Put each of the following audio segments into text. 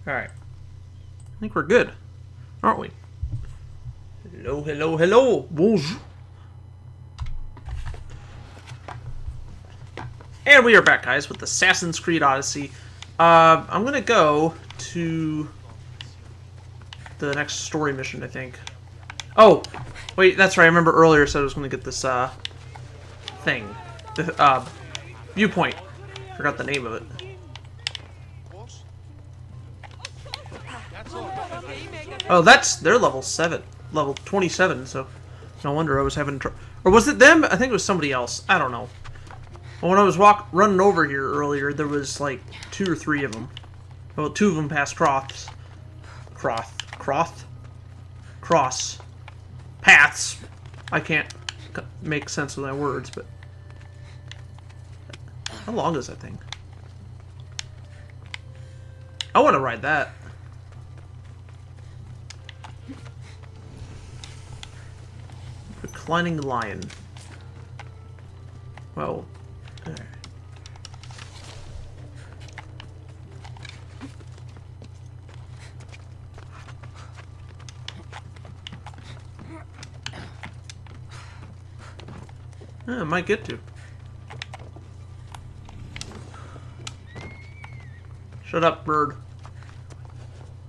Alright. I think we're good, aren't we? Hello, hello, hello. Bonjour. And we are back, guys, with Assassin's Creed Odyssey. I'm gonna go to the next story mission, I think. Oh, wait, that's right. I remember earlier I said I was gonna get this, thing. The, viewpoint. Forgot the name of it. Oh, they're level 7. Level 27, so no wonder I was having trouble. Or was it them? I think it was somebody else. I don't know. But when I was running over here earlier, there was like 2 or 3 of them. Well, 2 of them passed cross paths. I can't make sense of my words, but how long is that thing? I want to ride that. Reclining lion. Well, there. Yeah, I might get to. Shut up, bird.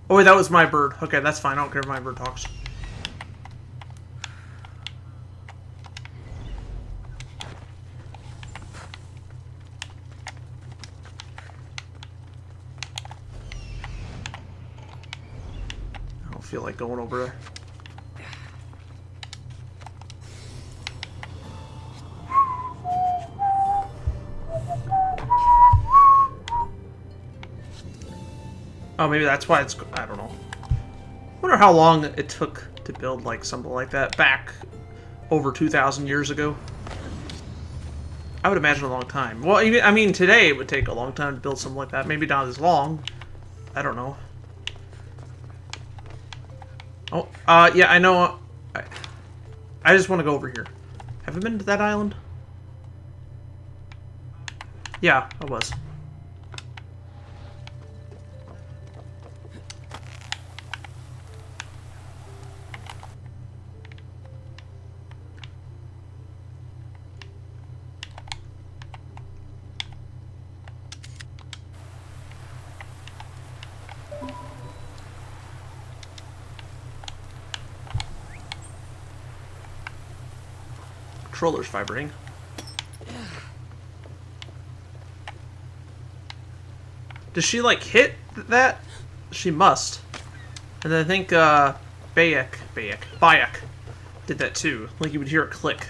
Oh wait, that was my bird. Okay, that's fine. I don't care if my bird talks. I don't feel like going over there. Oh, maybe that's why it's... I don't know. I wonder how long it took to build, like, something like that back over 2,000 years ago. I would imagine a long time. Well, I mean, today it would take a long time to build something like that. Maybe not as long. I don't know. Oh, yeah, I know. I just want to go over here. Have I been to that island? Yeah, I was. Controller's vibrating. Does she, like, hit that? She must. And I think, Bayek did that too. Like, you would hear it click.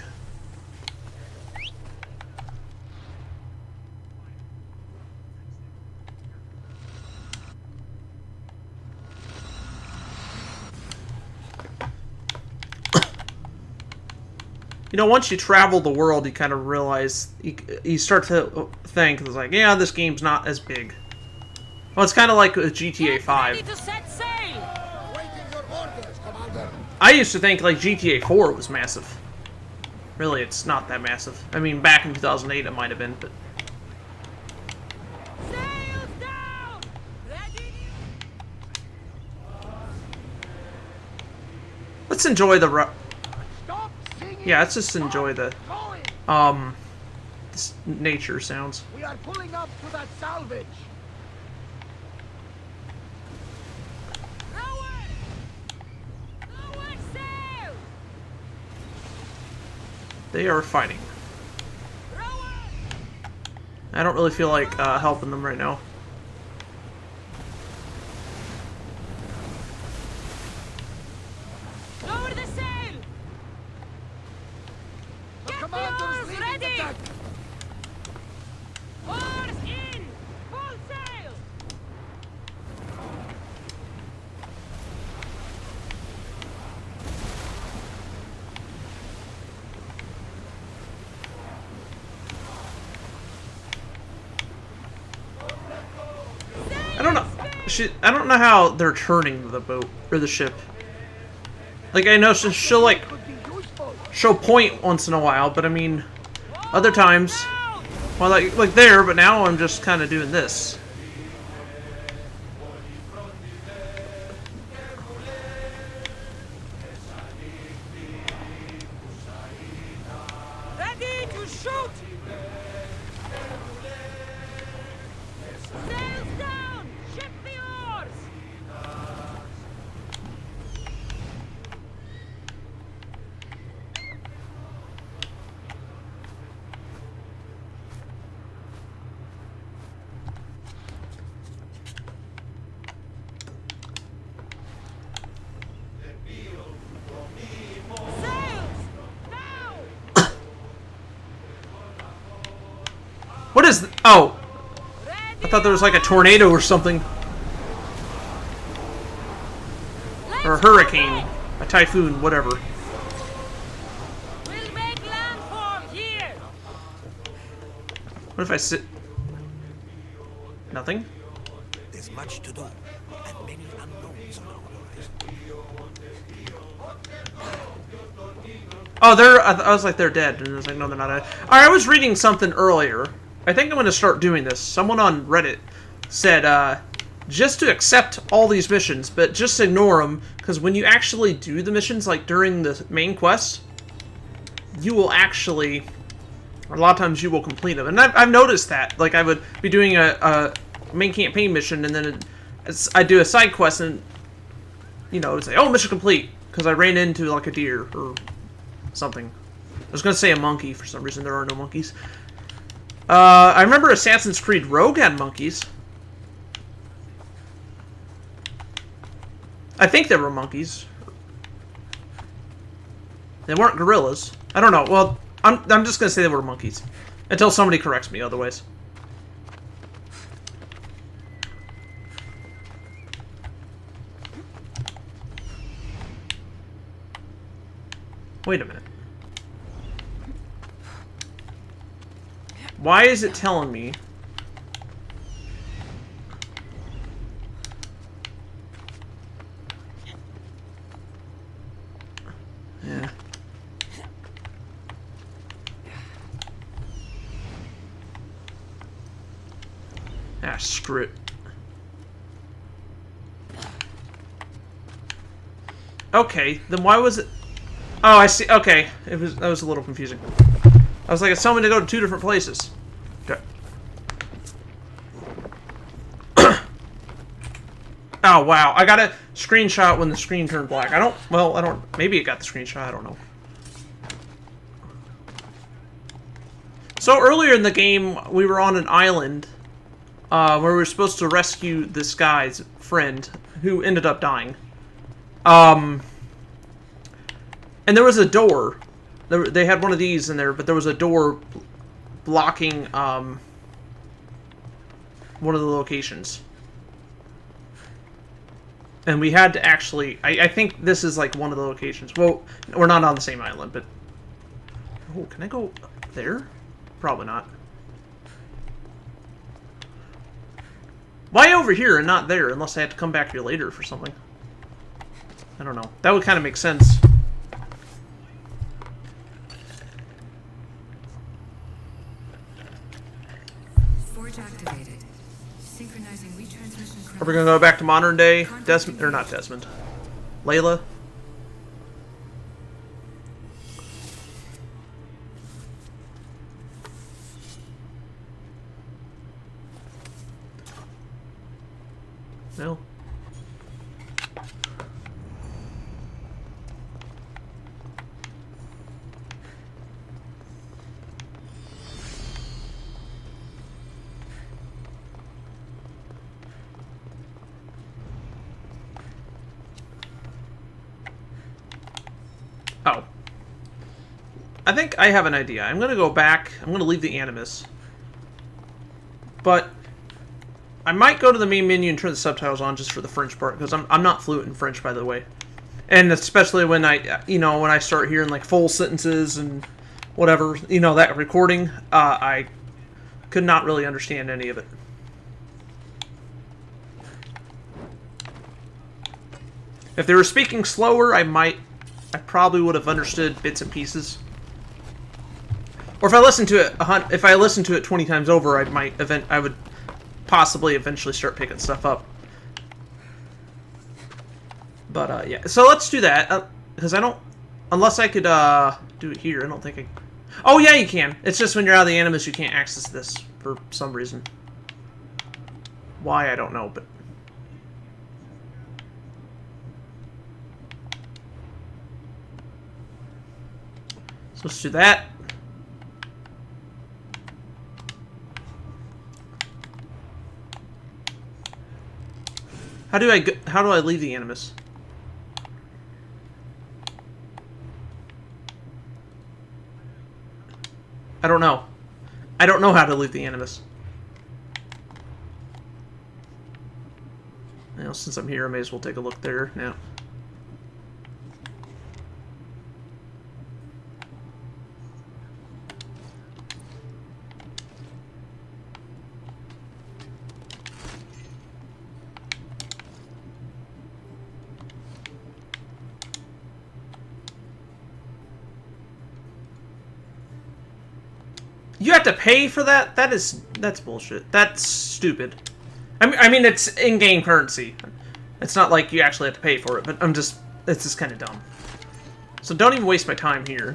You know, once you travel the world, you kind of realize, you start to think, it's like, yeah, this game's not as big. Well, it's kind of like GTA 5. I used to think, like, GTA 4 was massive. Really, it's not that massive. I mean, back in 2008 it might have been, but... Let's enjoy the... Yeah, let's just enjoy the, nature sounds. We are pulling up to that salvage. They are fighting. I don't really feel like helping them right now. Lower the sail. The commander's leading the attack. Oars in. Full sail. I don't know how they're turning the boat or the ship. Like, I know she'll like show point once in a while, but I mean, other times, well, like there. But now I'm just kind of doing this. Shoot! Sails down! Ship the oars! Sails! Now! What is... Oh! Ready I thought there was like a tornado or something. Or a hurricane. A typhoon, whatever. We'll make landfall here! What if I sit... Nothing? There's much to do, and many unknowns on our horizon. Oh, they're... I was like, they're dead. And I was like, no, they're not dead. Alright, I was reading something earlier. I think I'm going to start doing this. Someone on Reddit said, just to accept all these missions, but just ignore them, because when you actually do the missions, like during the main quest, you will actually... A lot of times you will complete them. And I've noticed that. Like, I would be doing a main campaign mission, and then I do a side quest, and, you know, it's like, oh, mission complete, because I ran into, like, a deer, or something. I was going to say a monkey. For some reason, there are no monkeys. I remember Assassin's Creed Rogue had monkeys. I think they were monkeys. They weren't gorillas. I don't know. Well, I'm just gonna say they were monkeys. Until somebody corrects me otherwise. Wait a minute. Why is it telling me... Yeah. Ah, screw it. Okay, then why was it... Oh, I see. Okay, that was a little confusing. I was like, it's telling me to go to 2 different places. Okay. Oh, wow. I got a screenshot when the screen turned black. I don't... Maybe it got the screenshot. I don't know. So, earlier in the game, we were on an island where we were supposed to rescue this guy's friend who ended up dying. And there was a door. They had one of these in there, but there was a door blocking one of the locations. And we had to actually... I think this is like one of the locations. Well, we're not on the same island, but... Oh, can I go there? Probably not. Why over here and not there? Unless I have to come back here later for something. I don't know. That would kind of make sense. Forge activated. Synchronizing retransmission. Are we gonna go back to modern day Desmond, or not Desmond? Layla? No. Oh. I think I have an idea. I'm gonna go back. I'm gonna leave the Animus. But I might go to the main menu and turn the subtitles on just for the French part, because I'm not fluent in French, by the way. And especially when I start hearing like full sentences and whatever, that recording, I could not really understand any of it. If they were speaking slower, I probably would have understood bits and pieces. Or if I listened to it 20 times over, I would possibly eventually start picking stuff up. But yeah, so let's do that, because unless I could do it here, I don't think I... Oh, yeah, you can. It's just when you're out of the Animus, you can't access this for some reason. Why, I don't know, but... So let's do that. How do I leave the Animus? I don't know. I don't know how to leave the Animus. Now, since I'm here, I may as well take a look there now. You have to pay for that? That's bullshit. That's stupid. I mean, it's in-game currency. It's not like you actually have to pay for it, but it's just kind of dumb. So don't even waste my time here.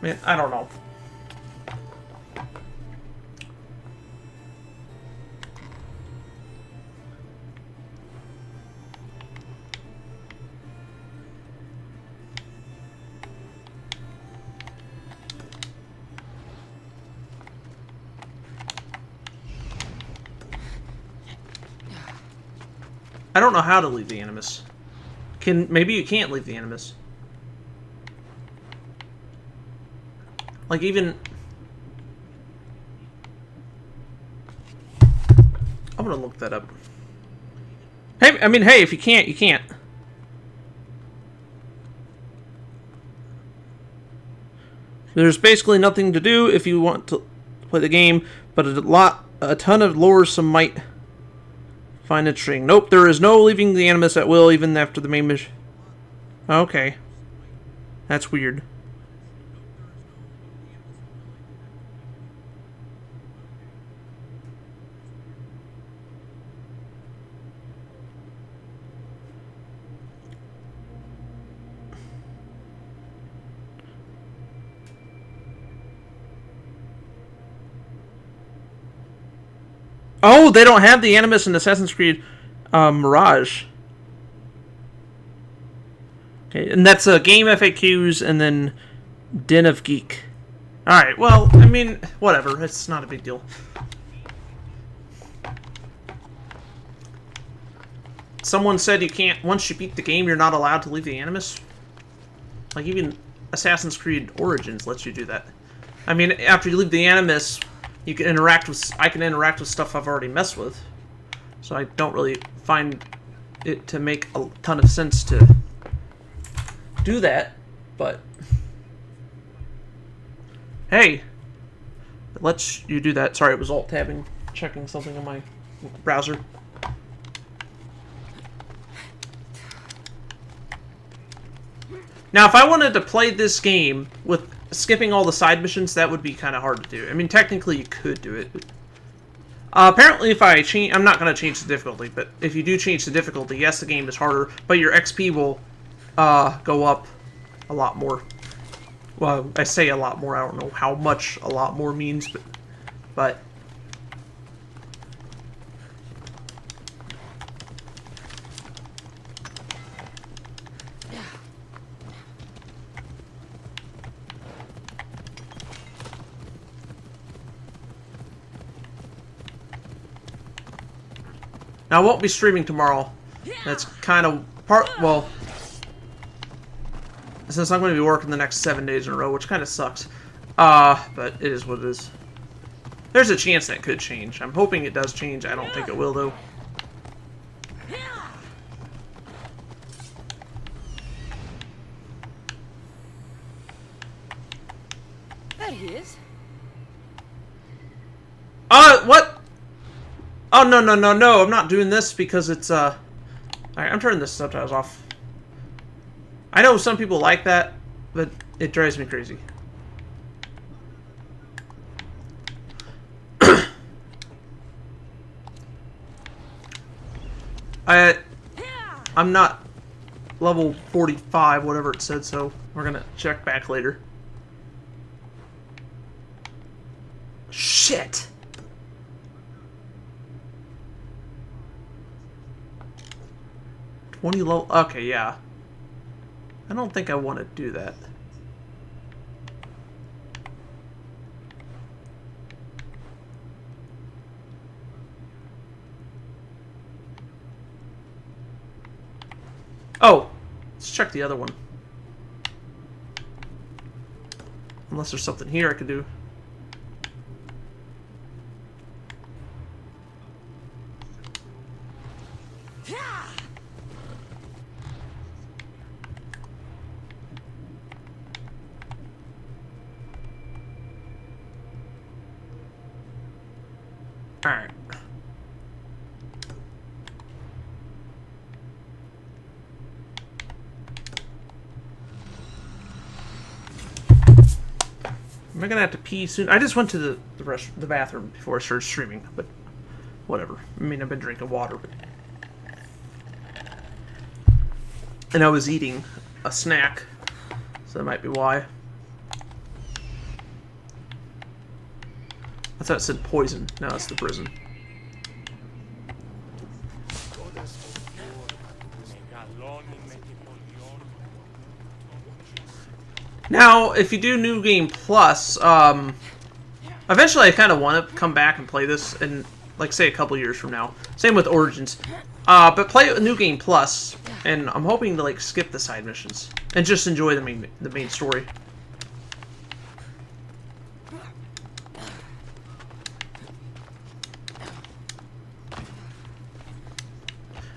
Man, I don't know. I don't know how to leave the Animus. Maybe you can't leave the Animus. Like even... I'm gonna look that up. Hey, I mean, hey, if you can't, you can't. There's basically nothing to do if you want to play the game, but a ton of lore some might find interesting. Nope, there is no leaving the Animus at will, even after the main mission. Okay. That's weird. Oh, they don't have the Animus in Assassin's Creed Mirage. Okay, and that's Game FAQs and then Den of Geek. Alright, well, I mean, whatever. It's not a big deal. Someone said you can't, once you beat the game, you're not allowed to leave the Animus. Like, even Assassin's Creed Origins lets you do that. I mean, after you leave the Animus... You can interact with. I can interact with stuff I've already messed with, so I don't really find it to make a ton of sense to do that. But hey, it lets you do that. Sorry, it was alt tabbing, checking something in my browser. Now, if I wanted to play this game with skipping all the side missions, that would be kind of hard to do. I mean, technically, you could do it. Apparently, if I change... I'm not going to change the difficulty, but if you do change the difficulty, yes, the game is harder, but your XP will go up a lot more. Well, I say a lot more. I don't know how much a lot more means, but now, I won't be streaming tomorrow. That's kind of well, since I'm going to be working the next 7 days in a row, which kind of sucks. But it is what it is. There's a chance that could change. I'm hoping it does change. I don't think it will, though. There he is. What? Oh, no, no, no, no. I'm not doing this because it's, Alright, I'm turning the subtitles off. I know some people like that, but it drives me crazy. I'm not level 45, whatever it said, so we're gonna check back later. Shit! Low. Okay, yeah. I don't think I want to do that. Oh! Let's check the other one. Unless there's something here I could do. Alright. Am I gonna have to pee soon? I just went to the bathroom before I started streaming, but whatever. I mean, I've been drinking water, but... And I was eating a snack, so that might be why. I thought it said poison. No, it's the prison. Now, if you do New Game Plus, eventually I kind of want to come back and play this in, like, say, a couple years from now. Same with Origins. But play New Game Plus, and I'm hoping to, like, skip the side missions and just enjoy the main story.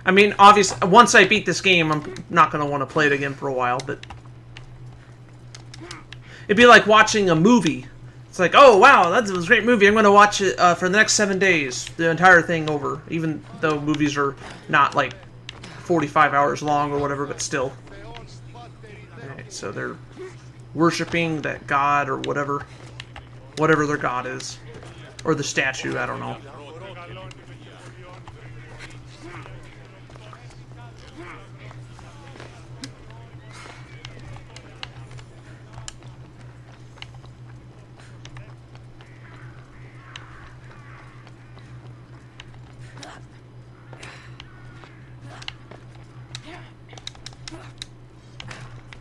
I mean, obviously, once I beat this game, I'm not going to want to play it again for a while, but... It'd be like watching a movie. It's like, oh, wow, that was a great movie. I'm going to watch it for the next 7 days, the entire thing over, even though movies are not, like, 45 hours long or whatever, but still. Alright, so they're worshipping that god or whatever their god is. Or the statue, I don't know.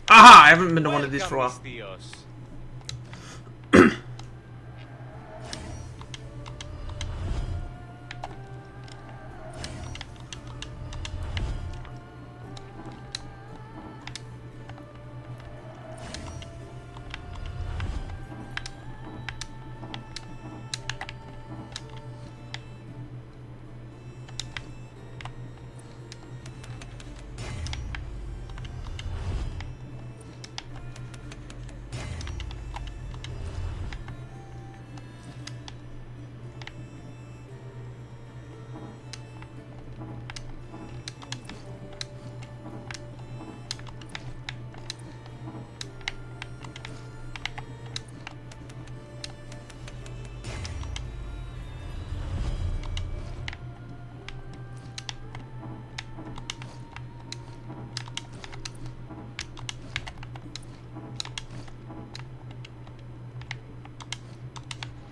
Aha! I haven't been to one of these for a while.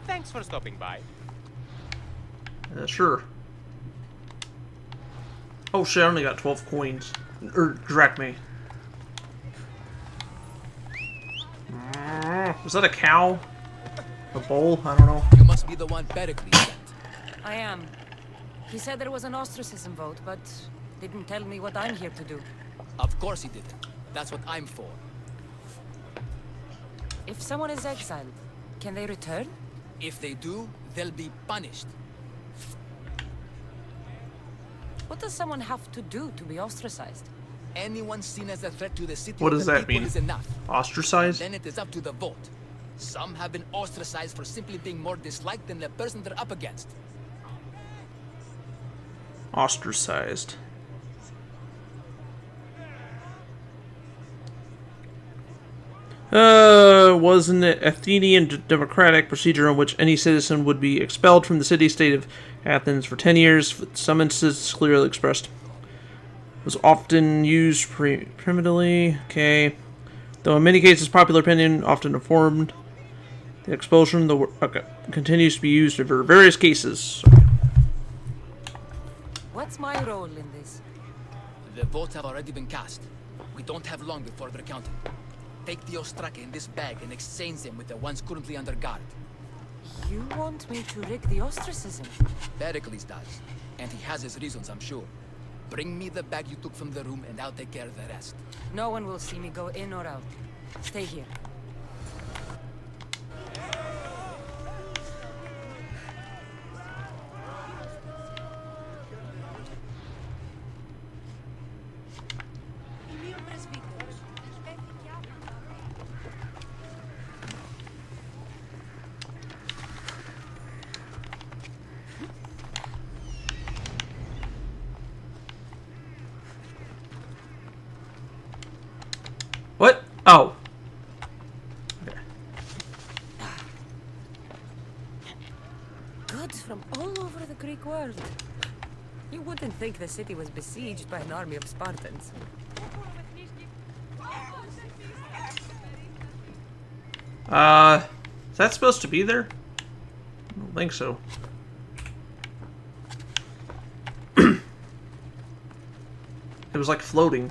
Thanks for stopping by. Sure. Oh shit, I only got 12 coins. Or, direct me. Was that a cow? A bull? I don't know. You must be the one Pericles sent. I am. He said there was an ostracism vote, but didn't tell me what I'm here to do. Of course he did. That's what I'm for. If someone is exiled, can they return? If they do, they'll be punished. What does someone have to do to be ostracized? Anyone seen as a threat to the city What or does the that people mean? is enough. Ostracized? Then it is up to the vote. Some have been ostracized for simply being more disliked than the person they're up against. Ostracized. Was an Athenian democratic procedure in which any citizen would be expelled from the city-state of Athens for 10 years, with some instances clearly expressed. Was often used primitively. Okay. Though in many cases, popular opinion often informed the expulsion. Okay, continues to be used in various cases. What's my role in this? The votes have already been cast. We don't have long before they're counted. Take the Ostraka in this bag and exchange them with the ones currently under guard. You want me to rig the ostracism? Pericles does. And he has his reasons, I'm sure. Bring me the bag you took from the room and I'll take care of the rest. No one will see me go in or out. Stay here. What? Oh. Okay. Goods from all over the Greek world. You wouldn't think the city was besieged by an army of Spartans. Is that supposed to be there? I don't think so. It was like floating.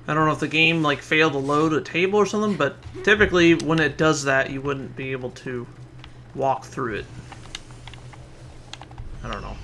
I don't know if the game like failed to load a table or something, but typically when it does that, you wouldn't be able to walk through it. I don't know.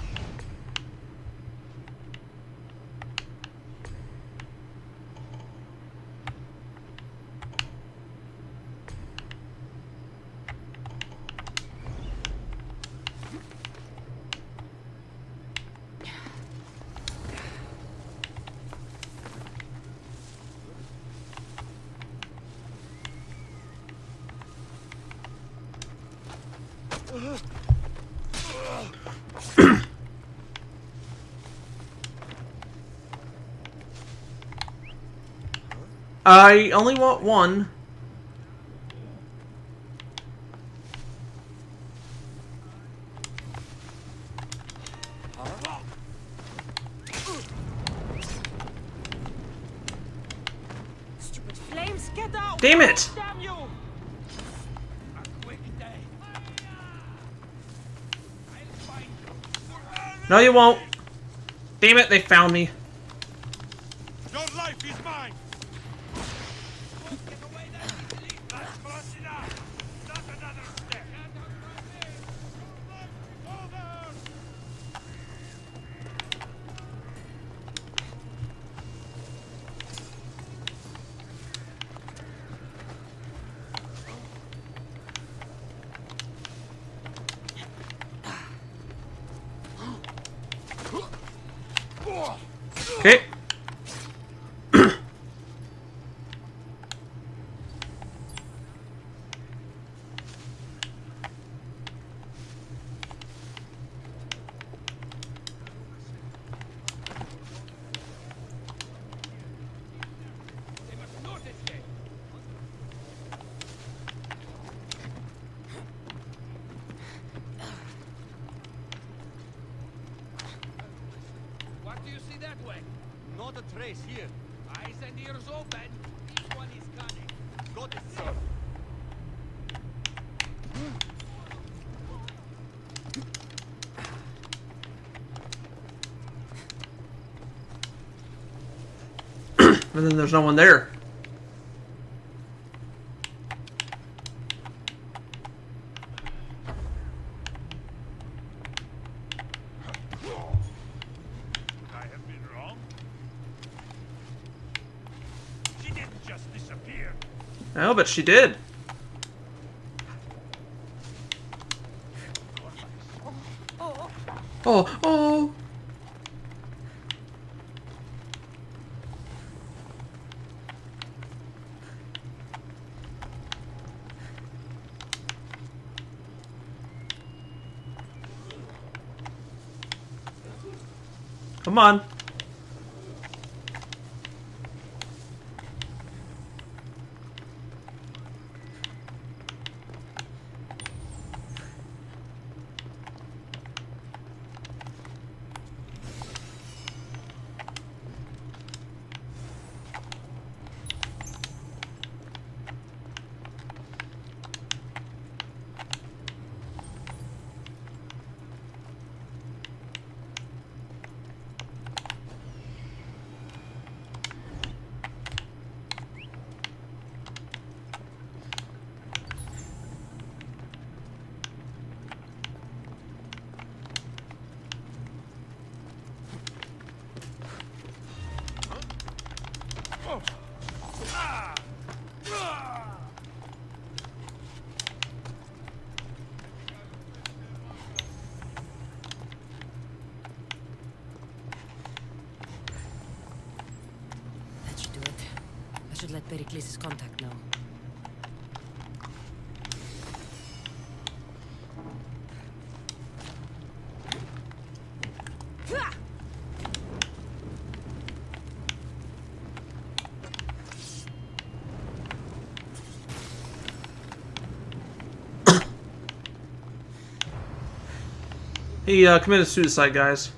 I only want one. Stupid flames, get out! Damn it! Damn you! No, you won't. Damn it, they found me. Your life is mine! Okay. What do you see that way? Not a trace here. Eyes and ears open. Each one is cunning. Got it, sir. And then there's no one there. I have been wrong. She didn't just disappear. No, but she did. Oh, oh. Come on. let Pericles' contact know. He committed suicide, guys.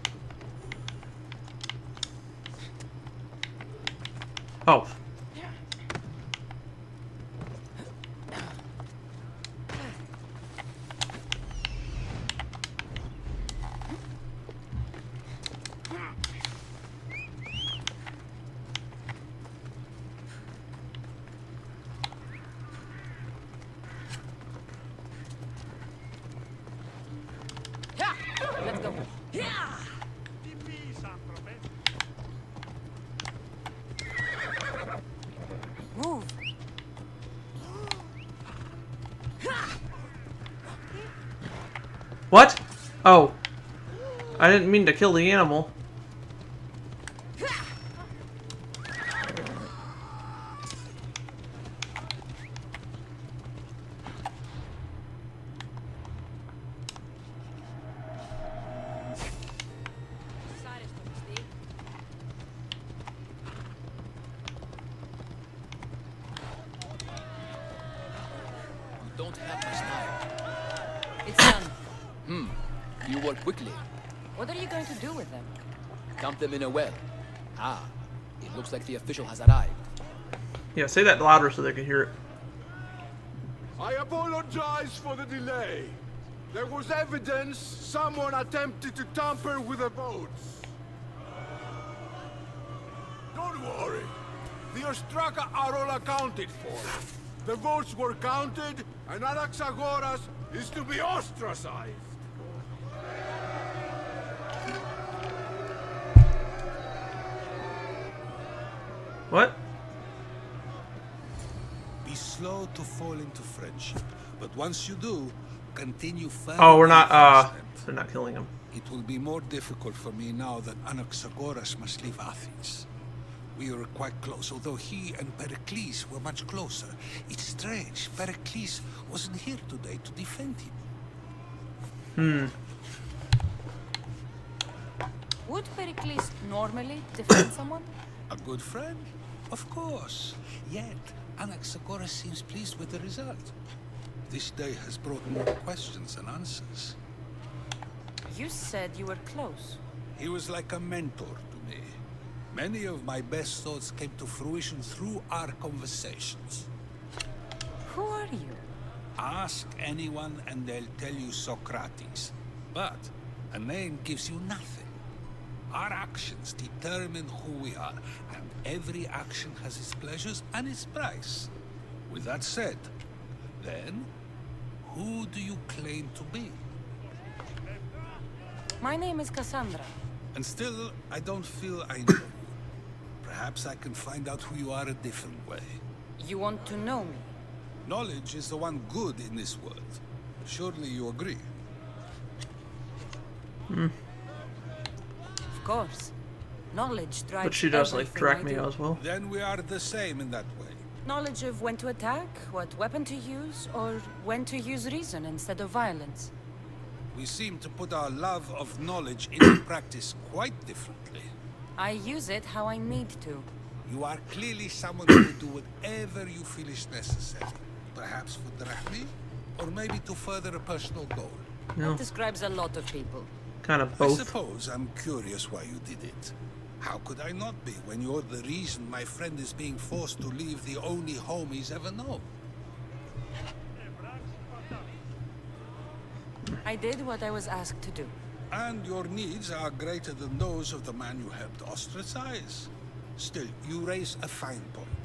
Oh. Let's go. Move. What? Oh. I didn't mean to kill the animal. You don't have much time. It's done. You work quickly. What are you going to do with them? Dump them in a well. Ah, it looks like the official has arrived. Yeah, say that louder so they can hear it. I apologize for the delay. There was evidence someone attempted to tamper with the votes. Don't worry. The Ostraka are all accounted for. The votes were counted, and Anaxagoras is to be ostracized. What? Be slow to fall into friendship, but once you do, continue further. Oh, we're not, on first they're not killing him. It will be more difficult for me now that Anaxagoras must leave Athens. We were quite close, although he and Pericles were much closer. It's strange, Pericles wasn't here today to defend him. Would Pericles normally defend someone? A good friend? Of course. Yet, Anaxagoras seems pleased with the result. This day has brought more questions than answers. You said you were close. He was like a mentor to me. Many of my best thoughts came to fruition through our conversations. Who are you? Ask anyone and they'll tell you Socrates. But a name gives you nothing. Our actions determine who we are, and every action has its pleasures and its price. With that said, then, who do you claim to be? My name is Cassandra. And still, I don't feel I know you. Perhaps I can find out who you are a different way. You want to know me? Knowledge is the one good in this world. Surely you agree? Of course. Knowledge drives But she does, like, everything direct I me do. as well. Then we are the same in that way. Knowledge of when to attack, what weapon to use, or when to use reason instead of violence. We seem to put our love of knowledge into practice quite differently. I use it how I need to. You are clearly someone who will do whatever you feel is necessary. Perhaps for Drachmi, or maybe to further a personal goal. No, That describes a lot of people. kind of I both. suppose I'm curious why you did it. How could I not be when you're the reason my friend is being forced to leave the only home he's ever known? I did what I was asked to do. And your needs are greater than those of the man you helped ostracize. Still, you raise a fine point.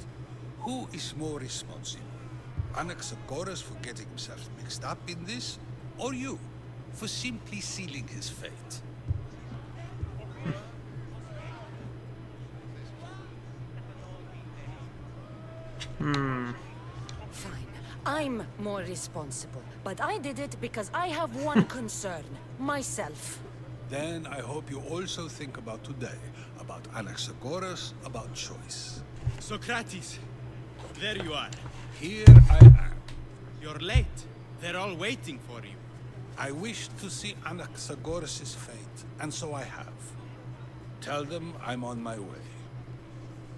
Who is more responsible? Anaxagoras for getting himself mixed up in this, or you for simply sealing his fate? Fine. I'm more responsible. But I did it because I have one concern. Myself. Then I hope you also think about today, about Anaxagoras, about choice. Socrates, There you are. Here I am. You're late. They're all waiting for you. I wish to see Anaxagoras' fate, and so I have. Tell them I'm on my way.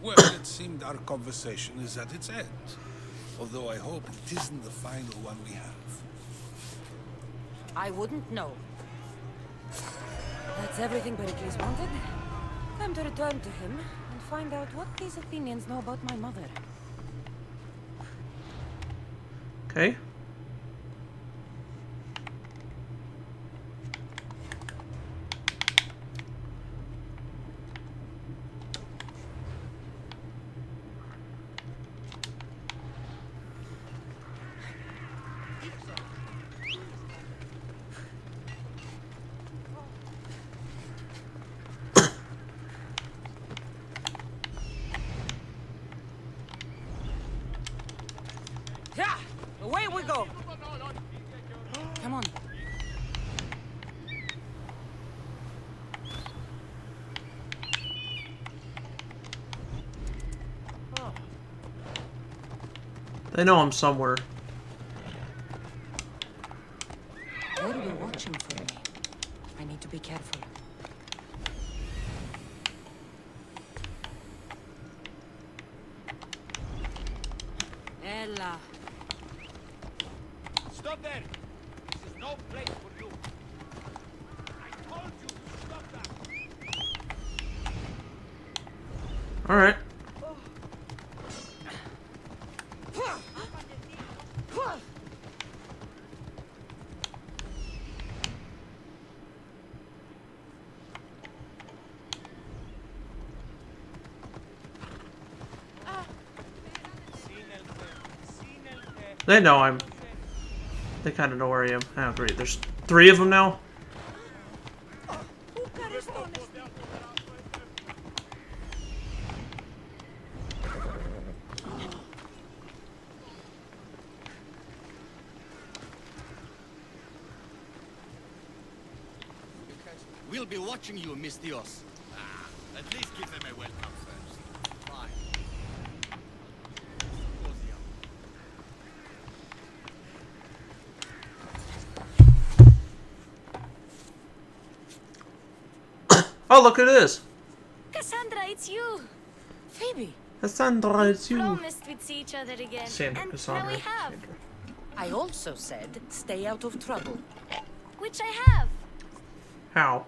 Well, it seemed our conversation is at its end. Although I hope it isn't the final one we have. I wouldn't know. That's everything Pericles wanted. Time to return to him and find out what these Athenians know about my mother. Okay. Yeah! Away we go! Come on. They know I'm somewhere. They'll be watching for me. I need to be careful. Ella. Stop there! This is no place for you. I told you to stop that. All right. They know I'm... They kind of know where I am. Oh, great. There's 3 of them now? We'll be watching you, Miss Dios. At least give them a welcome first. Fine. Oh, look who it is. Cassandra, it's you. Phoebe, Cassandra, it's you. Promised we'd see each other again. Sandra, and Cassandra. now we have. Sandra. I also said stay out of trouble. Which I have. How?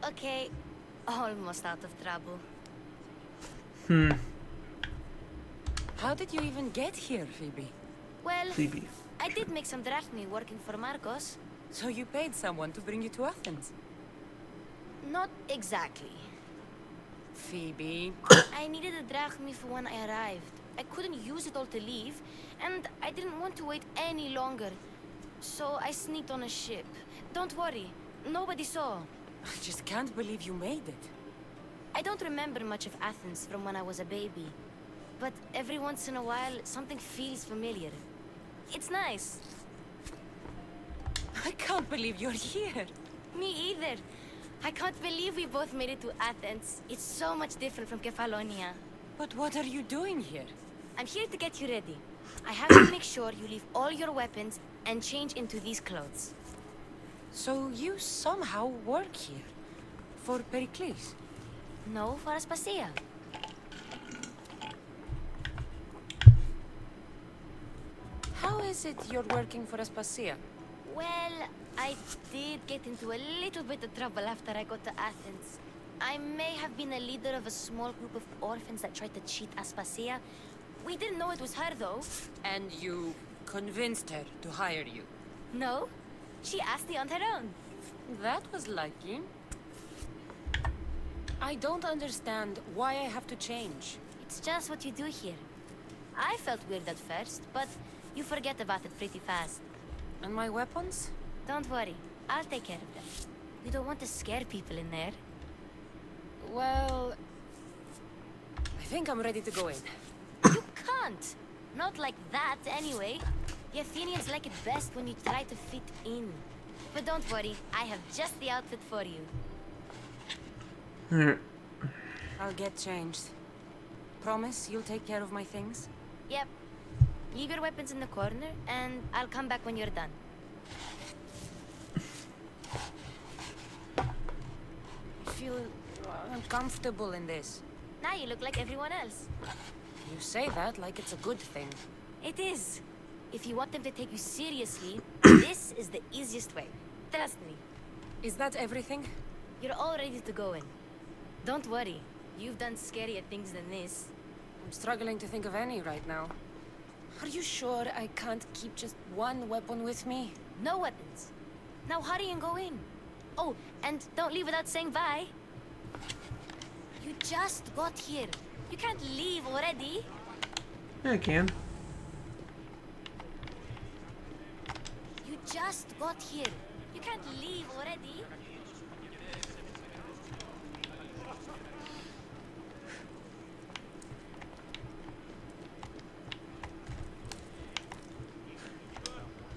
Okay, almost out of trouble. How did you even get here, Phoebe? Well, Phoebe. I did make some drachmi working for Marcos. So you paid someone to bring you to Athens? Not exactly. Phoebe. I needed a drachmi for when I arrived. I couldn't use it all to leave, and I didn't want to wait any longer. So I sneaked on a ship. Don't worry, nobody saw. I just can't believe you made it. I don't remember much of Athens from when I was a baby. But every once in a while, something feels familiar. It's nice. I can't believe you're here. Me either. I can't believe we both made it to Athens. It's so much different from Kefalonia. But what are you doing here? I'm here to get you ready. I have to make sure you leave all your weapons and change into these clothes. So you somehow work here? For Pericles? No, for Aspasia. How is it you're working for Aspasia? Well, I did get into a little bit of trouble after I got to Athens. I may have been a leader of a small group of orphans that tried to cheat Aspasia. We didn't know it was her, though. And you convinced her to hire you? No, she asked me on her own. That was lucky. I don't understand why I have to change. It's just what you do here. I felt weird at first, but you forget about it pretty fast. And my weapons? Don't worry, I'll take care of them. You don't want to scare people in there. Well, I think I'm ready to go in. You can't! Not like that, anyway. The Athenians like it best when you try to fit in. But don't worry, I have just the outfit for you. I'll get changed. promise you'll take care of my things? Yep. Leave your weapons in the corner, and I'll come back when you're done. I feel uncomfortable in this. Now you look like everyone else. You say that like it's a good thing. It is. If you want them to take you seriously, this is the easiest way. Trust me. Is that everything? You're all ready to go in. Don't worry. You've done scarier things than this. I'm struggling to think of any right now. Are you sure I can't keep just one weapon with me? No weapons. Now hurry and go in. Oh, and don't leave without saying bye. You just got here. You can't leave already. Yeah, I can. You just got here. You can't leave already.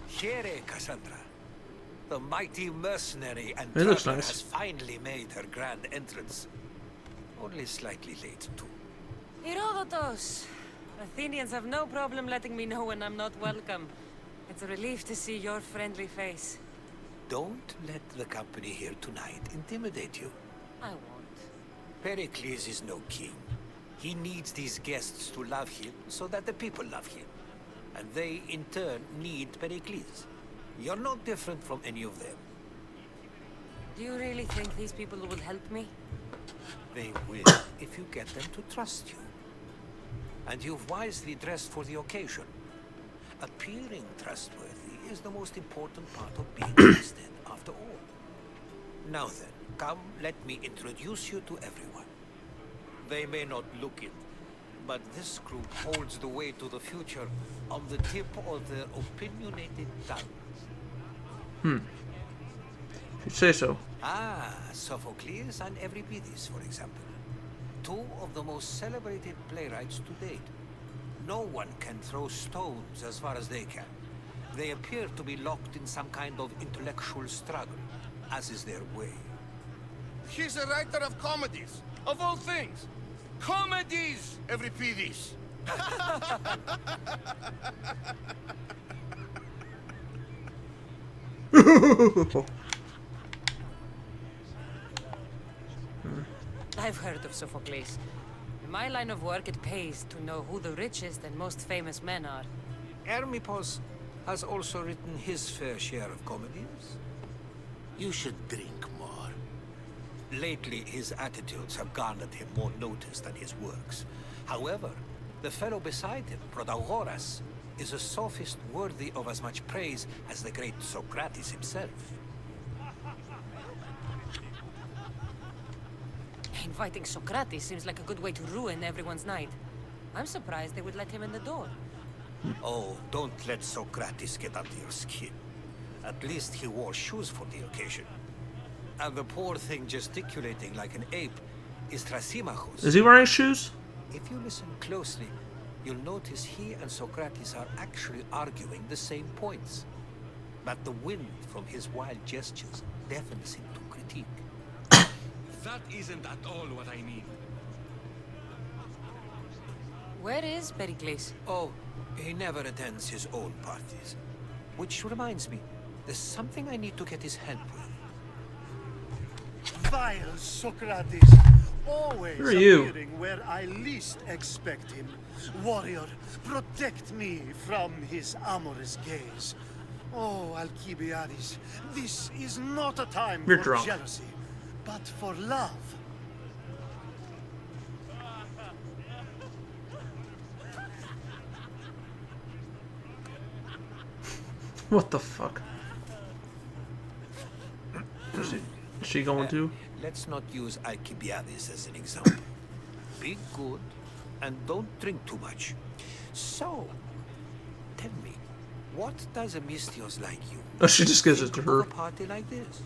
Here, Cassandra. The mighty mercenary and It looks traveler nice. has finally made her grand entrance. Only slightly late, too. Herodotus! Athenians have no problem letting me know when I'm not welcome. It's a relief to see your friendly face. Don't let the company here tonight intimidate you. I won't. Pericles is no king. He needs these guests to love him so that the people love him. And they, in turn, need Pericles. You're no different from any of them. Do you really think these people will help me? They will if you get them to trust you. And you've wisely dressed for the occasion. Appearing trustworthy is the most important part of being trusted, after all. Now then, come, let me introduce you to everyone. They may not look it, but this group holds the way to the future on the tip of their opinionated tongues. If you say so. Ah, Sophocles and Euripides, for example. Two of the most celebrated playwrights to date. No one can throw stones as far as they can. They appear to be locked in some kind of intellectual struggle, as is their way. He's a writer of comedies, of all things. Comedies, Euripides. I've heard of Sophocles. In my line of work, it pays to know who the richest and most famous men are. Hermippos has also written his fair share of comedies. You should drink more. Lately, his attitudes have garnered him more notice than his works. However, the fellow beside him, Protagoras, is a sophist worthy of as much praise as the great Socrates himself. Inviting Socrates seems like a good way to ruin everyone's night. I'm surprised they would let him in the door. Oh, don't let Socrates get under your skin. At least he wore shoes for the occasion. And the poor thing gesticulating like an ape is Thrasymachus. Is he wearing shoes? If you listen closely, you'll notice he and Socrates are actually arguing the same points. But the wind from his wild gestures deafens him to critique. That isn't at all what I need. Where is Pericles? Oh, he never attends his own parties. Which reminds me, there's something I need to get his help with. Vile Socrates, always Who are you? appearing where I least expect him. Warrior, protect me from his amorous gaze. Oh, Alcibiades, this is not a time You're for drunk. jealousy, but for love. What the fuck? Is she going to? Let's not use Alcibiades as an example. Be good and don't drink too much. So, tell me, what does a Mystios like you Oh, she just gives it to think her. of a party like this?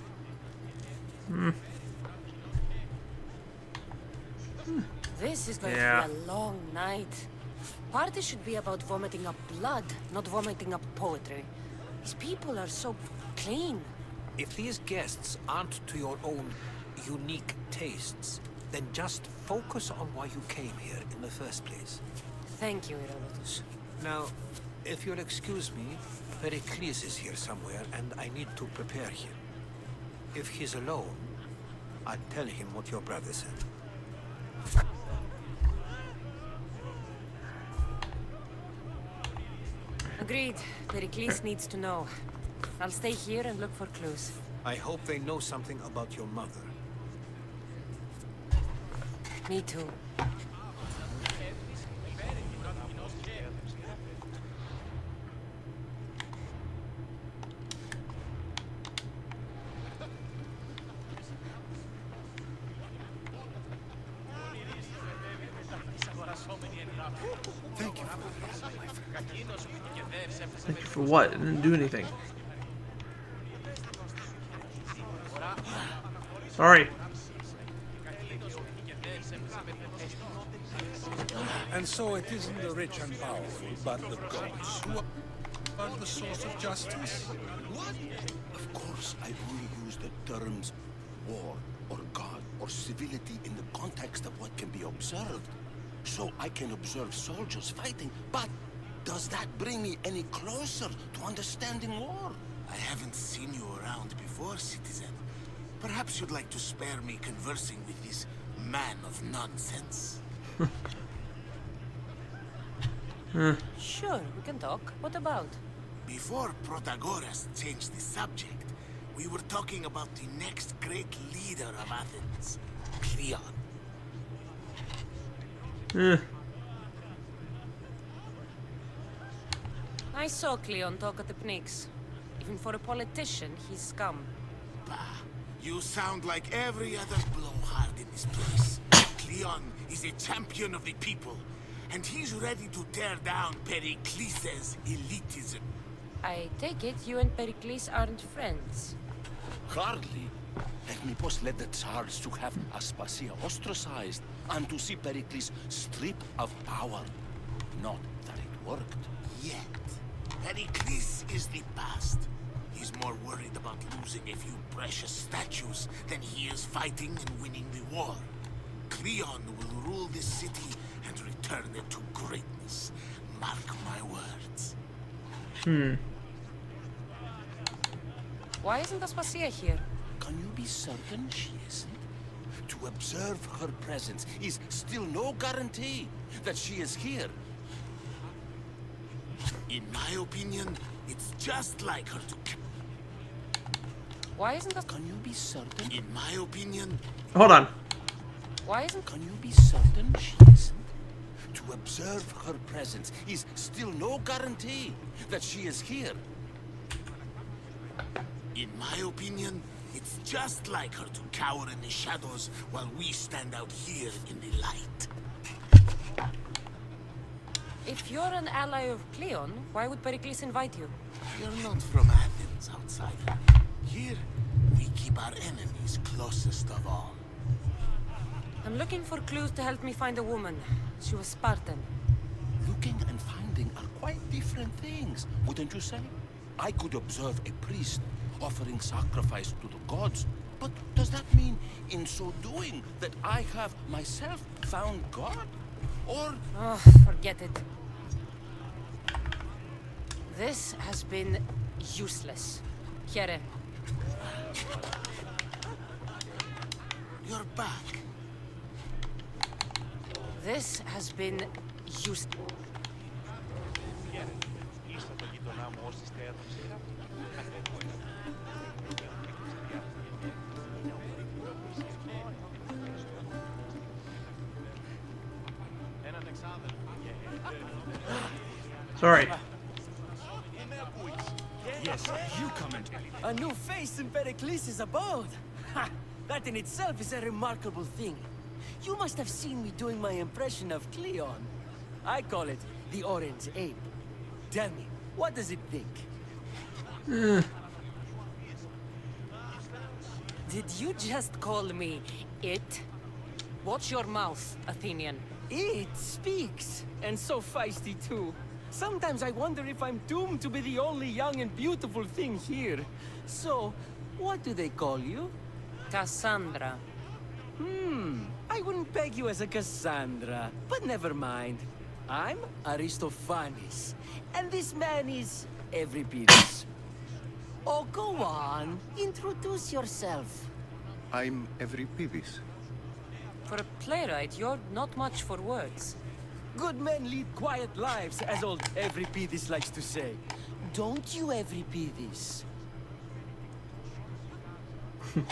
This is going Yeah. to be a long night. Party should be about vomiting up blood, not vomiting up poetry. These people are so clean. If these guests aren't to your own unique tastes, Then just focus on why you came here in the first place. Thank you, Herodotus. Now, if you'll excuse me, Pericles is here somewhere, and I need to prepare him. If he's alone, I'll tell him what your brother said. Agreed. Pericles needs to know. I'll stay here and look for clues. I hope they know something about your mother. Me too. Thank you for this, my friend. Thank you for what? It didn't do anything. Sorry. And so it isn't the rich and powerful, but the gods who are the source of justice? What? Of course, I only use the terms war or God or civility in the context of what can be observed. So I can observe soldiers fighting, but does that bring me any closer to understanding war? I haven't seen you around before, citizen. Perhaps you'd like to spare me conversing with this man of nonsense. Sure, we can talk. What about? Before Protagoras changed the subject, we were talking about the next great leader of Athens, Cleon. I saw Cleon talk at the Pnyx. Even for a politician, he's scum. Bah, you sound like every other blowhard in this place. Cleon is a champion of the people, and he's ready to tear down Pericles' elitism. I take it you and Pericles aren't friends. Hardly. Ethnippos led the Tsars to have Aspasia ostracized and to see Pericles stripped of power. Not that it worked. Yet. Pericles is the past. He's more worried about losing a few precious statues than he is fighting and winning the war. Cleon will rule this city and return it to greatness. Mark my words. Why isn't Aspasia here? Can you be certain she isn't? To observe her presence is still no guarantee that she is here. In my opinion, it's just like her to... Why isn't Can you be certain? In my opinion... Hold on. Why isn't... Can you be certain she isn't? To observe her presence is still no guarantee that she is here. In my opinion, it's just like her to cower in the shadows while we stand out here in the light. If you're an ally of Cleon, why would Pericles invite you? You're not from Athens, outsider. Here, we keep our enemies closest of all. I'm looking for clues to help me find a woman. She was Spartan. Looking and finding are quite different things, wouldn't you say? I could observe a priest offering sacrifice to the gods, but does that mean, in so doing, that I have myself found God? Or... Oh, forget it. This has been useless. Here. You're back. This has been useless. Sorry. Yes, you comment. A new face in Pericles' abode. Ha! That in itself is a remarkable thing. You must have seen me doing my impression of Cleon. I call it the Orange Ape. Tell me, what does it think? Did you just call me it? Watch your mouth, Athenian. It speaks, and so feisty too. Sometimes I wonder if I'm doomed to be the only young and beautiful thing here. So, what do they call you? Cassandra. I wouldn't peg you as a Cassandra, but never mind. I'm Aristophanes, and this man is Euripides. Oh, go on. Introduce yourself. I'm Euripides. For a playwright, you're not much for words. Good men lead quiet lives, as old Euripides likes to say. Don't you, Euripides?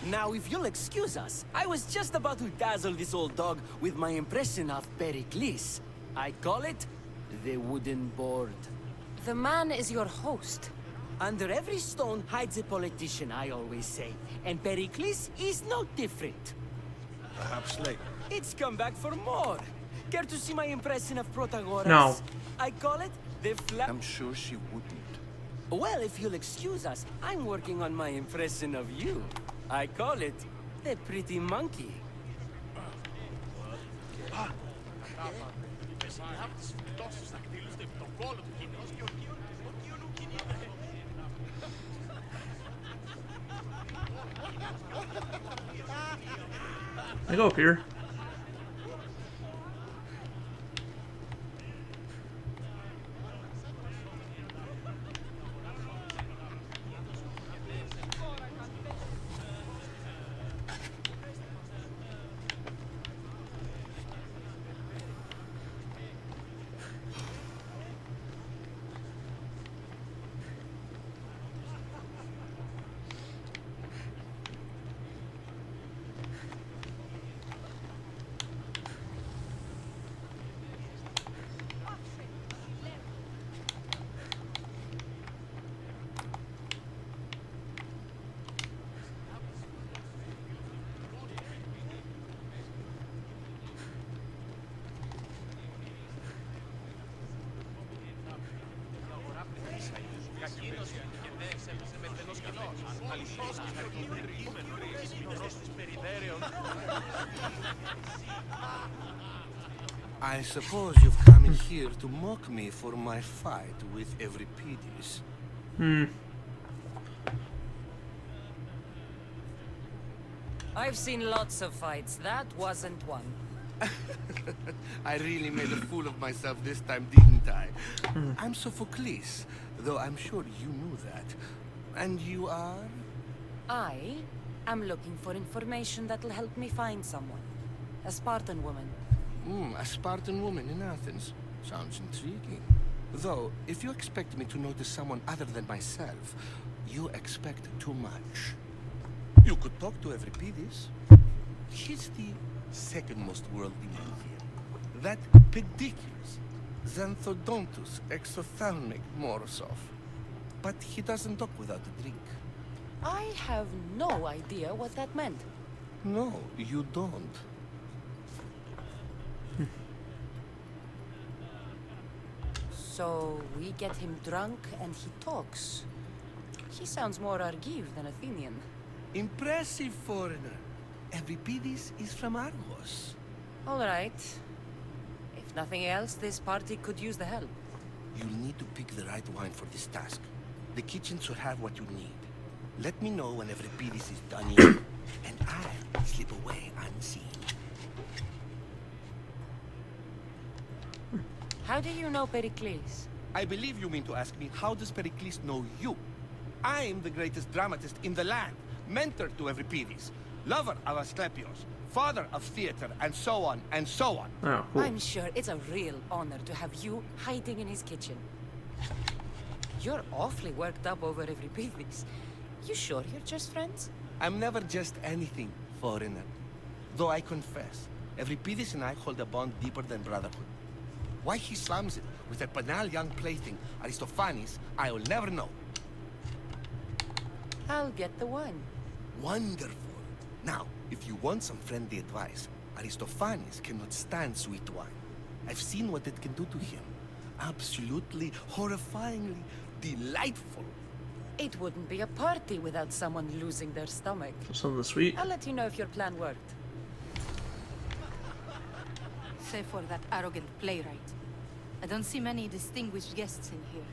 Now, if you'll excuse us, I was just about to dazzle this old dog with my impression of Pericles. I call it the wooden board. The man is your host. Under every stone hides a politician, I always say. And Pericles is no different. Perhaps later. It's come back for more. Care to see my impression of Protagoras? No. I call it the I'm sure she wouldn't. Well, if you'll excuse us, I'm working on my impression of you. I call it the pretty monkey. I go up here. I suppose you've come in here to mock me for my fight with Euripides. I've seen lots of fights. That wasn't one. I really made a fool of myself this time, didn't I? I'm Sophocles, though I'm sure you knew that. And you are? I am looking for information that'll help me find someone. A Spartan woman. A Spartan woman in Athens. Sounds intriguing. Though, if you expect me to notice someone other than myself, you expect too much. You could talk to Euripides. He's the second most worldly man here. That pediculus, Xanthodontus exophthalmic Morosov. But he doesn't talk without a drink. I have no idea what that meant. No, you don't. So we get him drunk and he talks. He sounds more Argive than Athenian. Impressive foreigner. Euripides is from Argos. All right. If nothing else, this party could use the help. You'll need to pick the right wine for this task. The kitchen should have what you need. Let me know when Euripides is done eating, and I'll slip away unseen. How do you know Pericles? I believe you mean to ask me, how does Pericles know you? I'm the greatest dramatist in the land, mentor to Euripides, lover of Asclepios, father of theater, and so on, and so on. Oh, cool. I'm sure it's a real honor to have you hiding in his kitchen. You're awfully worked up over Euripides. You sure you're just friends? I'm never just anything, foreigner. Though I confess, Euripides and I hold a bond deeper than brotherhood. Why he slams it with a banal young plaything, Aristophanes, I'll never know. I'll get the wine. Wonderful. Now, if you want some friendly advice, Aristophanes cannot stand sweet wine. I've seen what it can do to him. Absolutely, horrifyingly delightful. It wouldn't be a party without someone losing their stomach. Something sweet. I'll let you know if your plan worked. Save for that arrogant playwright. I don't see many distinguished guests in here.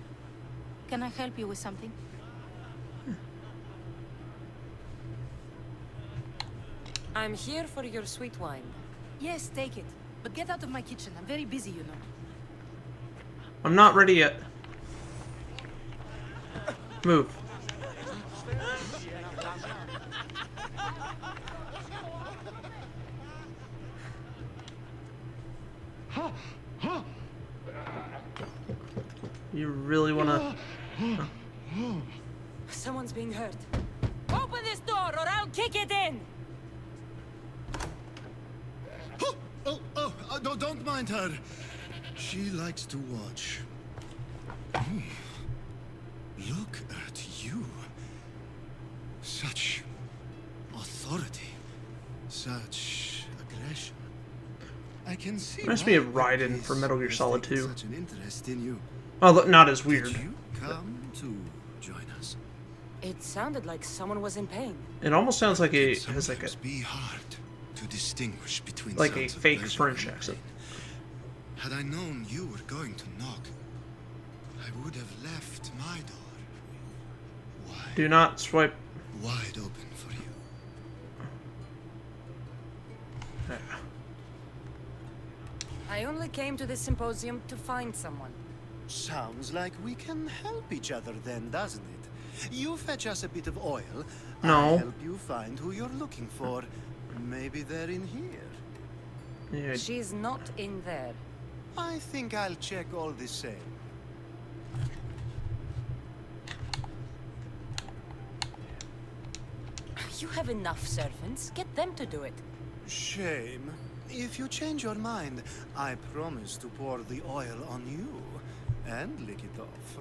Can I help you with something? I'm here for your sweet wine. Yes, take it. But get out of my kitchen. I'm very busy, you know. I'm not ready yet. Move. You really wanna... Someone's being hurt. Open this door or I'll kick it in! No, don't mind her. She likes to watch. Look at you. Such authority. Such aggression. I can see. Reminds me of Raiden from Metal Gear Solid 2. Such an interest in you. Oh, not as weird. Did you come to join us? It sounded like someone was in pain. It almost sounds like it has like a... be hard to distinguish between like a sounds of fake pleasure French and accent. pain. Had I known you were going to knock, I would have left my door Do not swipe. wide open for you. I only came to this symposium to find someone. Sounds like we can help each other then, doesn't it? You fetch us a bit of oil. No. I'll help you find who you're looking for. Maybe they're in here. Yeah. She's not in there. I think I'll check all the same. You have enough servants. Get them to do it. Shame. If you change your mind, I promise to pour the oil on you and lick it off.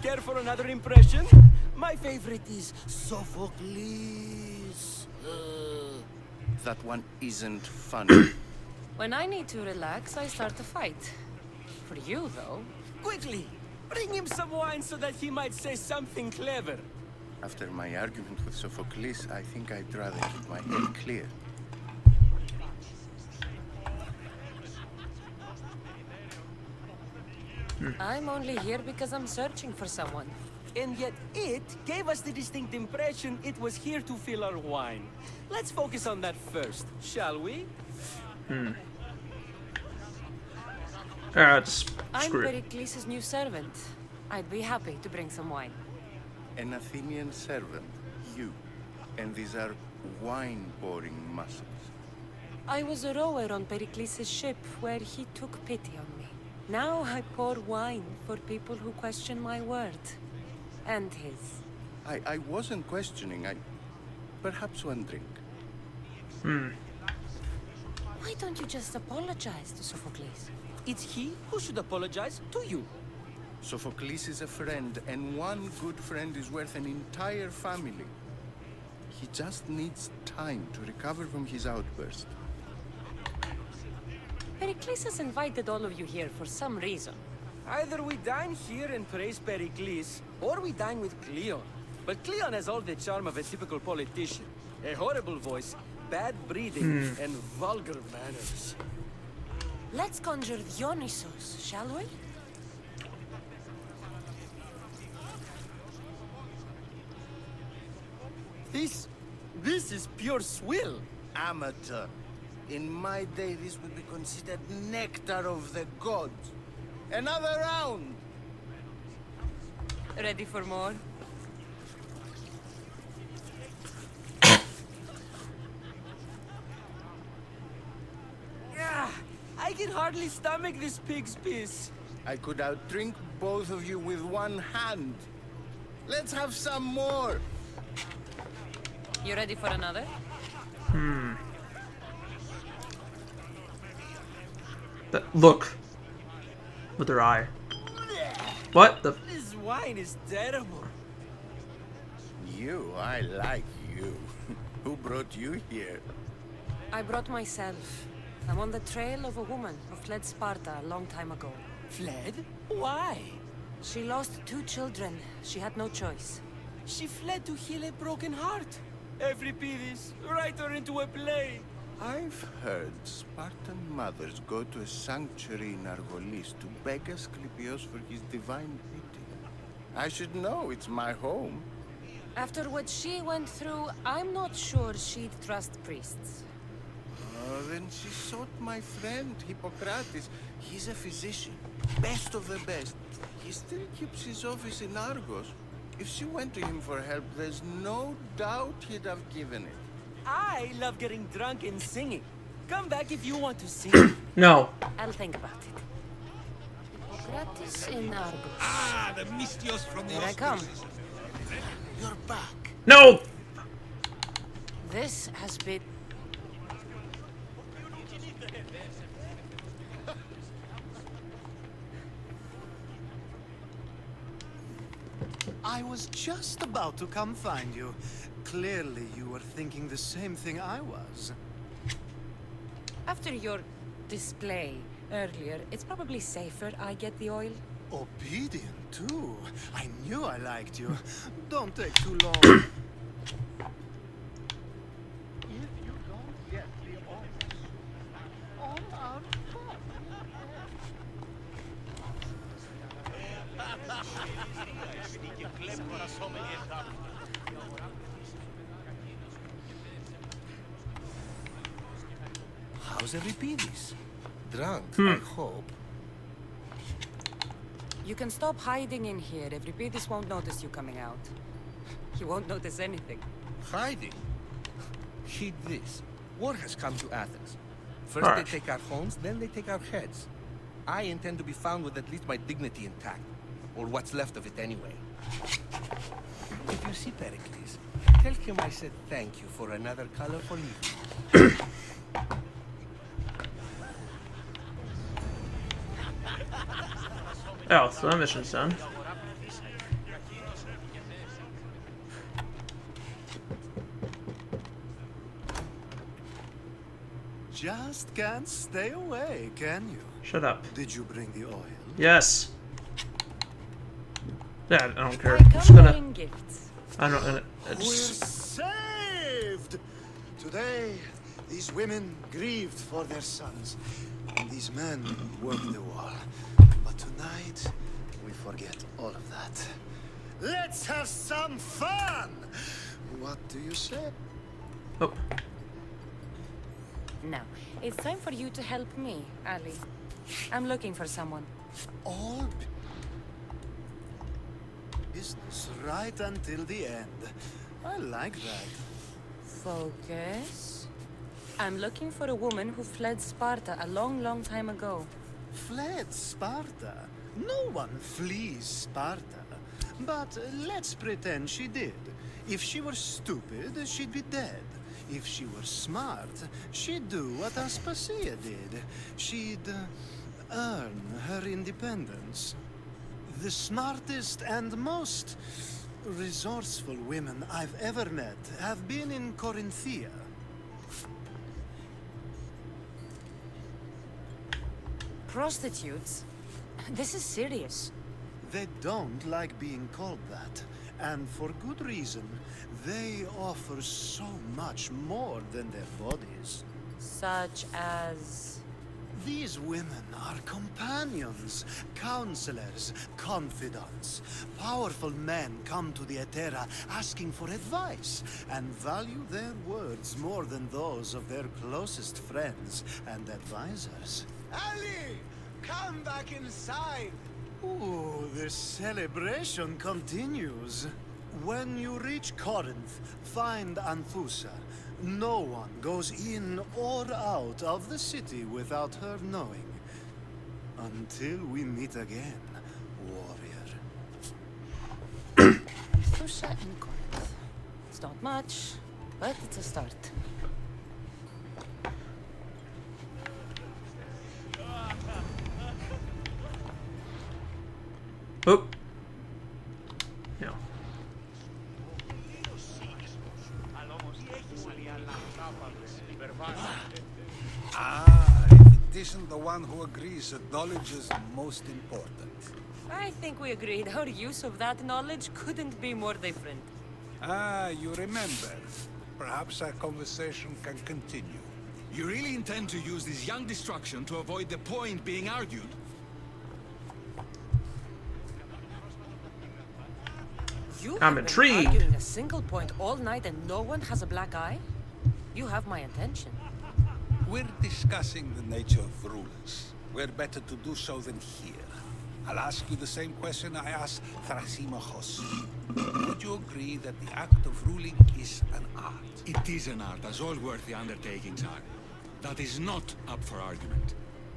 Care for another impression? My favorite is Sophocles. That one isn't funny. When I need to relax, I start a fight. For you, though. Quickly, bring him some wine so that he might say something clever. After my argument with Sophocles, I think I'd rather keep my head clear. I'm only here because I'm searching for someone. And yet it gave us the distinct impression it was here to fill our wine. Let's focus on that first, shall we? I'm Screw it. Pericles' new servant. I'd be happy to bring some wine. An Athenian servant, you. And these are wine-pouring muscles. I was a rower on Pericles' ship where he took pity on me. Now I pour wine for people who question my word. And his. I wasn't questioning. Perhaps one drink. Why don't you just apologize to Sophocles? It's he who should apologize to you. Sophocles is a friend, and one good friend is worth an entire family. He just needs time to recover from his outburst. Pericles has invited all of you here for some reason. Either we dine here and praise Pericles, or we dine with Cleon. But Cleon has all the charm of a typical politician. A horrible voice, bad breeding, and vulgar manners. Let's conjure Dionysos, shall we? This is pure swill. Amateur. In my day, this would be considered nectar of the gods. Another round! Ready for more? I can hardly stomach this pig's piss. I could outdrink both of you with one hand. Let's have some more! You ready for another? Look. With her eye. What the... This wine is terrible. You, I like you. Who brought you here? I brought myself. I'm on the trail of a woman who fled Sparta a long time ago. Fled? Why? She lost 2 children. She had no choice. She fled to heal a broken heart. Euripides, write her into a play. I've heard Spartan mothers go to a sanctuary in Argolis to beg Asclepios for his divine pity. I should know, it's my home. After what she went through, I'm not sure she'd trust priests. Then she sought my friend, Hippocrates. He's a physician, best of the best. He still keeps his office in Argos. If she went to him for help, there's no doubt he'd have given it. I love getting drunk and singing. Come back if you want to sing. No. I'll think about it. Hippocrates in Argos. Ah, the Mystios from the Here I come. You're back. No! This has been... I was just about to come find you. Clearly, you were thinking the same thing I was. After your display earlier, it's probably safer I get the oil. Obedient, too. I knew I liked you. Don't take too long. If you don't get the oil, all our fun. How's Euripides? Drunk, I hope. You can stop hiding in here. Euripides won't notice you coming out. He won't notice anything. Hiding? Heed this. War has come to Athens. First Alright. they take our homes, then they take our heads. I intend to be found with at least my dignity intact. Or what's left of it anyway. If you see Pericles, tell him I said thank you for another colorful evening. Oh, so that mission's done. Just can't stay away, can you? Shut up. Did you bring the oil? Yes. Yeah, I don't care. I I'm come just gonna. bring gifts. I don't. I We're just, saved! Today, these women grieved for their sons, and these men worked the wall. But tonight, we forget all of that. Let's have some fun! What do you say? oh, Now, it's time for you to help me, Ali. I'm looking for someone. All business right until the end. I like that. Focus. I'm looking for a woman who fled Sparta a long, long time ago. Fled Sparta? No one flees Sparta. But let's pretend she did. If she were stupid, she'd be dead. If she were smart, she'd do what Aspasia did. She'd earn her independence. The smartest and most resourceful women I've ever met have been in Corinthia. Prostitutes? This is serious. They don't like being called that, and for good reason. They offer so much more than their bodies. Such as... These women are companions, counselors, confidants. Powerful men come to the Etera asking for advice, and value their words more than those of their closest friends and advisors. Ali! Come back inside! Ooh, the celebration continues. When you reach Corinth, find Anthusa. No one goes in or out of the city without her knowing. Until we meet again, warrior. Anthusa in Corinth. It's not much, but it's a start. oh. Yeah. Ah, if it isn't the one who agrees that knowledge is most important. I think we agreed our use of that knowledge couldn't be more different. Ah, you remember. Perhaps our conversation can continue. You really intend to use this young destruction to avoid the point being argued? I'm intrigued. Arguing a single point all night and no one has a black eye? You have my attention. We're discussing the nature of rulers. Where better to do so than here? I'll ask you the same question I asked Thrasima Hosu. Would you agree that the act of ruling is an art? It is an art, as all worthy undertakings are. That is not up for argument.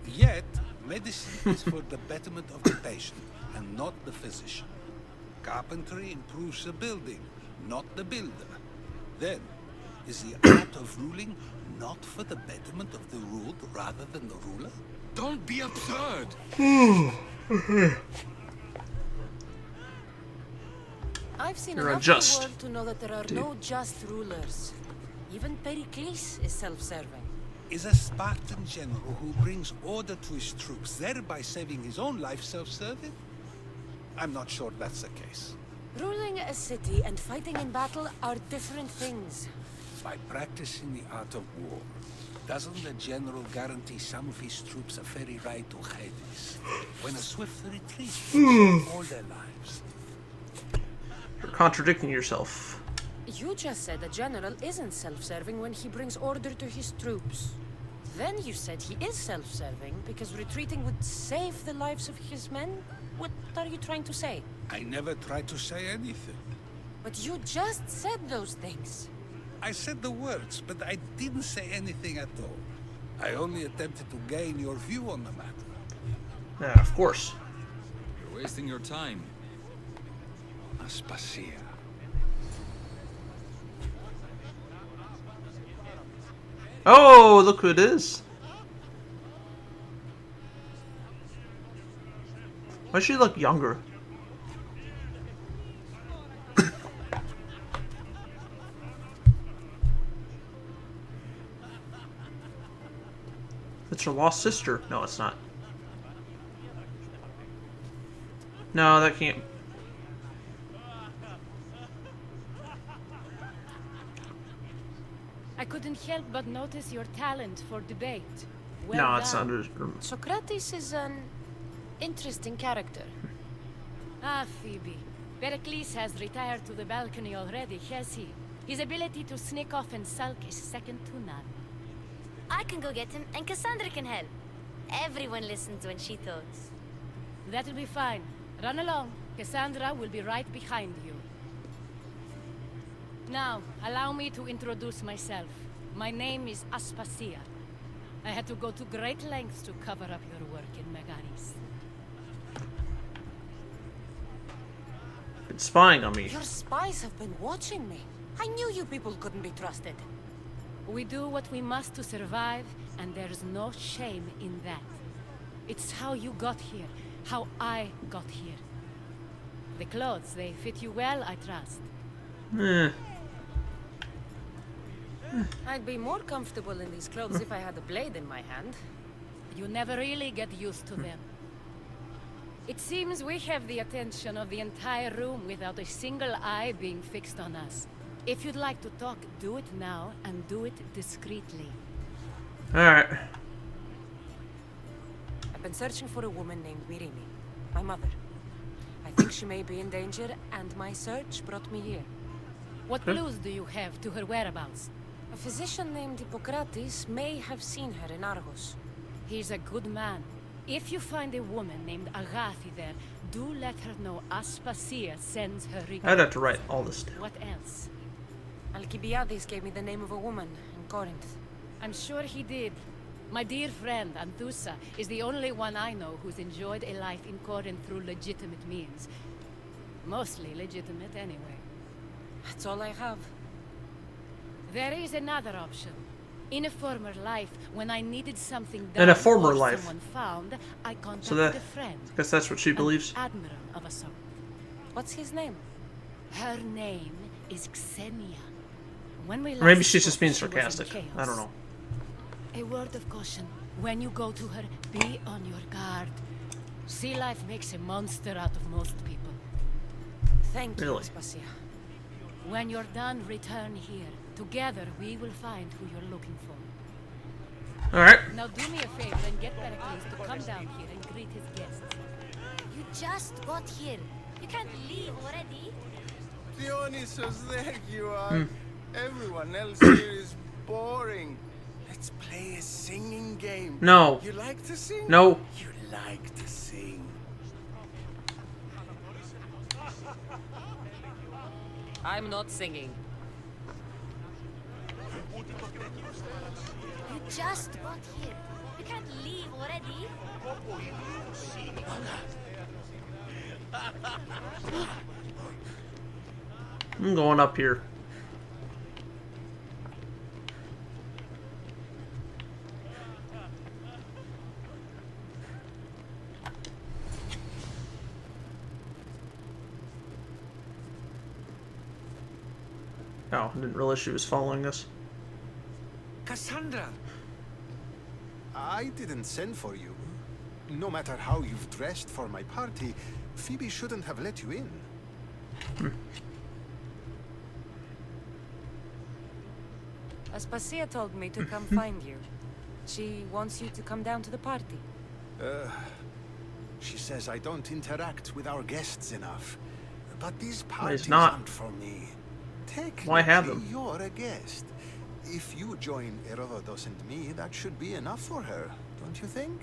Yet, medicine is for the betterment of the patient, and not the physician. Carpentry improves the building, not the builder. Then, is the art of ruling not for the betterment of the ruled rather than the ruler? Don't be absurd! I've seen You're enough unjust, of the world to know that there are no just rulers. Even Pericles is self-serving. Is a Spartan general who brings order to his troops, thereby saving his own life, self-serving? I'm not sure that's the case. Ruling a city and fighting in battle are different things. By practicing the art of war, doesn't the general guarantee some of his troops a ferry ride to Hades, when a swift retreat takes all their lives? You're contradicting yourself. You just said a general isn't self-serving when he brings order to his troops. Then you said he is self-serving because retreating would save the lives of his men? What are you trying to say? I never tried to say anything. But you just said those things. I said the words, but I didn't say anything at all. I only attempted to gain your view on the matter. Yeah, of course. You're wasting your time. Aspasia. Oh, look who it is. Why does she look younger? It's her lost sister. No, it's not. No, that can't. I couldn't help but notice your talent for debate. Well No, it's done. under. Socrates is an interesting character. Ah, Phoebe. Pericles has retired to the balcony already, has he? His ability to sneak off and sulk is second to none. I can go get him, and Cassandra can help. Everyone listens when she talks. That'll be fine. Run along. Cassandra will be right behind you. Now, allow me to introduce myself. My name is Aspasia. I had to go to great lengths to cover up your work in Megaris. Been spying on me. Your spies have been watching me. I knew you people couldn't be trusted. We do what we must to survive, and there's no shame in that. It's how you got here, how I got here. The clothes, they fit you well, I trust. I'd be more comfortable in these clothes if I had a blade in my hand. You never really get used to them. It seems we have the attention of the entire room without a single eye being fixed on us. If you'd like to talk, do it now, and do it discreetly. Alright. I've been searching for a woman named Mirini, my mother. I think she may be in danger, and my search brought me here. What clues do you have to her whereabouts? A physician named Hippocrates may have seen her in Argos. He's a good man. If you find a woman named Agathi there, do let her know Aspasia sends her regards. I'd have to write all this down. What else? Alcibiades gave me the name of a woman in Corinth. I'm sure he did. My dear friend, Anthusa, is the only one I know who's enjoyed a life in Corinth through legitimate means. Mostly legitimate, anyway. That's all I have. There is another option. In a former life, when I needed something done In a former or life. someone found, I contacted So that, a friend. I guess that's what she believes. An admiral of a sort. What's his name? Her name is Xenia. When we Or maybe last she's just spoke, being she was in sarcastic. chaos. I don't know. A word of caution. When you go to her, be on your guard. Sea life makes a monster out of most people. Thank you, Really? Aspasia. When you're done, return here. Together, we will find who you're looking for. Alright. Now do me a favor and get Pericles to come down here and greet his guests. You just got here. You can't leave already. Dionysus, there you are. Everyone else here is boring. Let's play a singing game. No. You like to sing? No. You like to sing. I'm not singing. You just got here. You can't leave already. I'm going up here. Oh, I didn't realize she was following us. Cassandra! I didn't send for you. No matter how you've dressed for my party, Phoebe shouldn't have let you in. Aspasia told me to come find you. She wants you to come down to the party. She says I don't interact with our guests enough. But these Well, parties he's not. aren't for me. Why have Technically, them? you're a guest. If you join Herodotus and me, that should be enough for her, don't you think?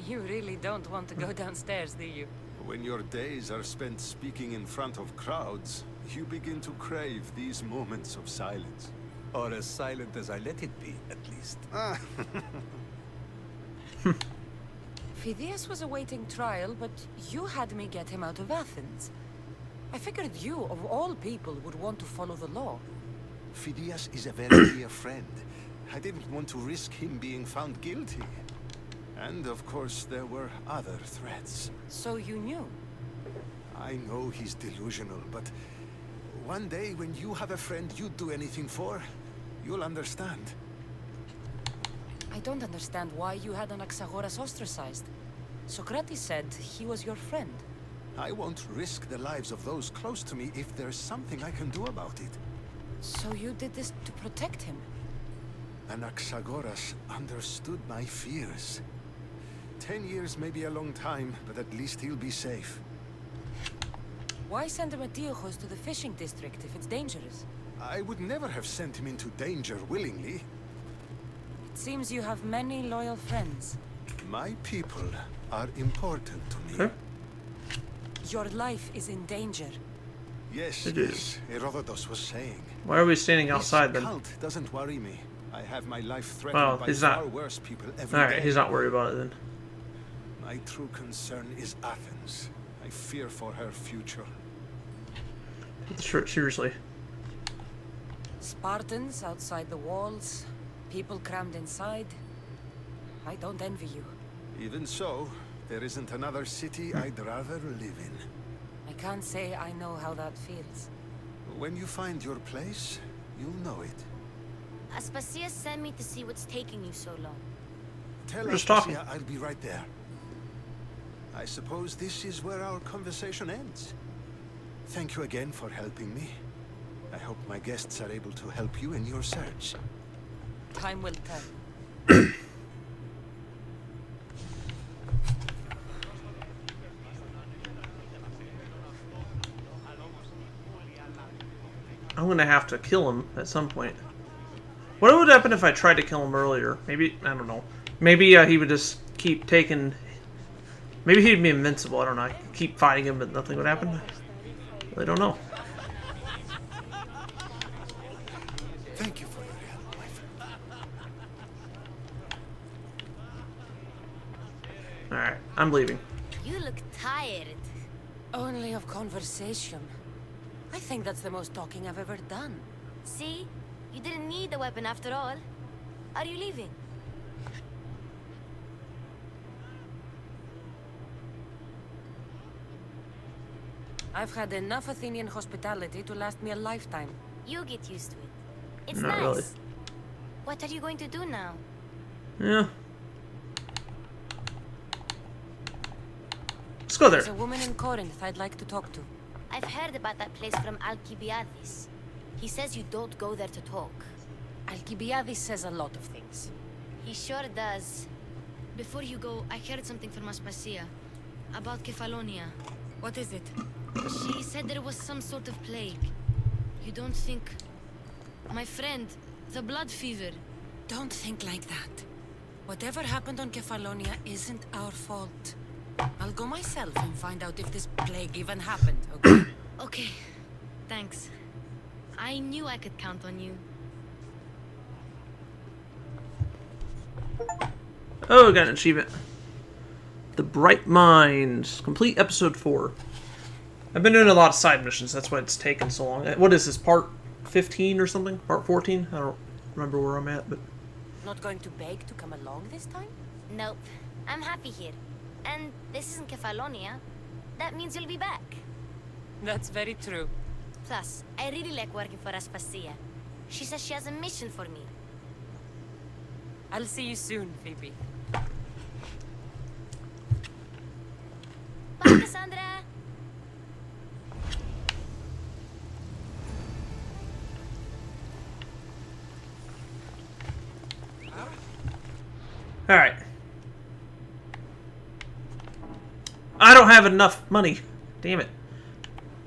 You really don't want to go downstairs, do you? When your days are spent speaking in front of crowds, you begin to crave these moments of silence. Or as silent as I let it be, at least. Phidias was awaiting trial, but you had me get him out of Athens. I figured you, of all people, would want to follow the law. Phidias is a very dear friend. I didn't want to risk him being found guilty. And of course, there were other threats. So you knew? I know he's delusional, but one day when you have a friend you'd do anything for, you'll understand. I don't understand why you had Anaxagoras ostracized. Socrates said he was your friend. I won't risk the lives of those close to me if there's something I can do about it. So you did this to protect him? Anaxagoras understood my fears. 10 years may be a long time, but at least he'll be safe. Why send him a Diogos to the fishing district if it's dangerous? I would never have sent him into danger willingly. It seems you have many loyal friends. My people are important to me. Huh? Your life is in danger. Yes, It yes, is. Herodotus was saying. Why are we standing outside This then? cult doesn't worry me. I have my life threatened Well, by he's far not. worse people every day. Alright, he's not worried about it then. My true concern is Athens. I fear for her future. Seriously. Spartans outside the walls, people crammed inside. I don't envy you. Even so, there isn't another city I'd rather live in. I can't say I know how that feels. When you find your place, you'll know it. Aspasia sent me to see what's taking you so long. Tell We're just Aspasia talking. I'll be right there. I suppose this is where our conversation ends. Thank you again for helping me. I hope my guests are able to help you in your search. Time will tell. I'm gonna have to kill him at some point. What would happen if I tried to kill him earlier? Maybe, I don't know. Maybe he would just keep taking... Maybe he'd be invincible, I don't know. I could keep fighting him, but nothing would happen. I don't know. Thank you for your help, my friend. Alright, I'm leaving. You look tired. Only of conversation. I think that's the most talking I've ever done. See? You didn't need the weapon after all. Are you leaving? I've had enough Athenian hospitality to last me a lifetime. You get used to it. It's Not nice. really. What are you going to do now? Yeah. Let's go there. There's a woman in Corinth I'd like to talk to. I've heard about that place from Alcibiades. He says you don't go there to talk. Alcibiades says a lot of things. He sure does. Before you go, I heard something from Aspasia. About Kefalonia. What is it? She said there was some sort of plague. You don't think... My friend, the blood fever. Don't think like that. Whatever happened on Kefalonia isn't our fault. I'll go myself and find out if this plague even happened, okay? Okay. Thanks. I knew I could count on you. Oh, got an achievement. The Bright Minds. Complete episode 4. I've been doing a lot of side missions, that's why it's taken so long. What is this, part 15 or something? Part 14? I don't remember where I'm at, but... Not going to beg to come along this time? Nope. I'm happy here. And this isn't Kefalonia. That means you'll be back. That's very true. Plus, I really like working for Aspasia. She says she has a mission for me. I'll see you soon, Phoebe. Bye, Cassandra! Alright. I don't have enough money. Damn it.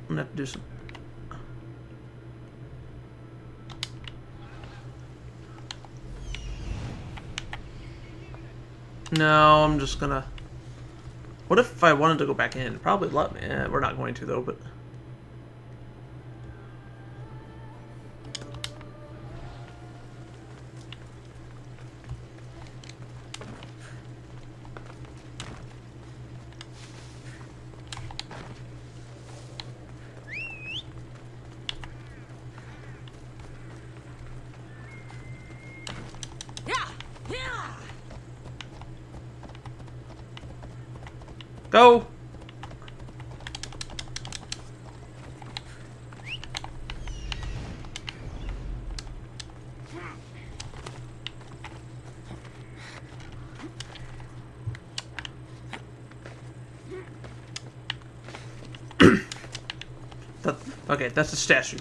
I'm gonna have to do some... No, I'm just gonna... What if I wanted to go back in? Probably let me. We're not going to, though, but... Go! Okay, that's a statue.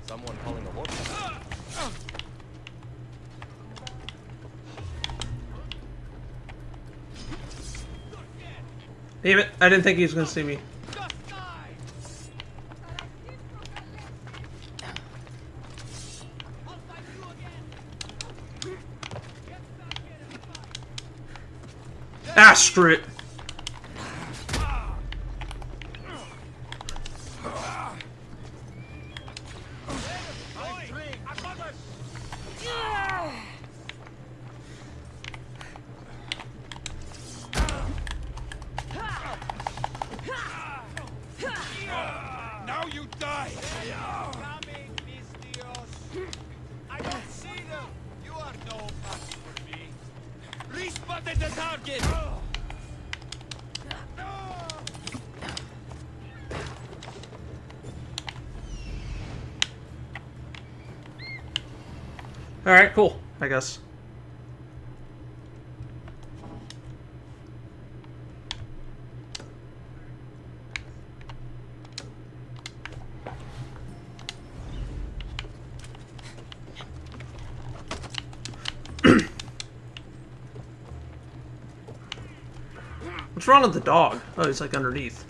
Someone calling a horse. Damn it, I didn't think he was gonna see me. Ah, screw it. Now you die! Coming, Mistios! I don't see them! You are no match for me! Respotted the target! Alright, cool, I guess. What's wrong with the dog? Oh, he's like underneath.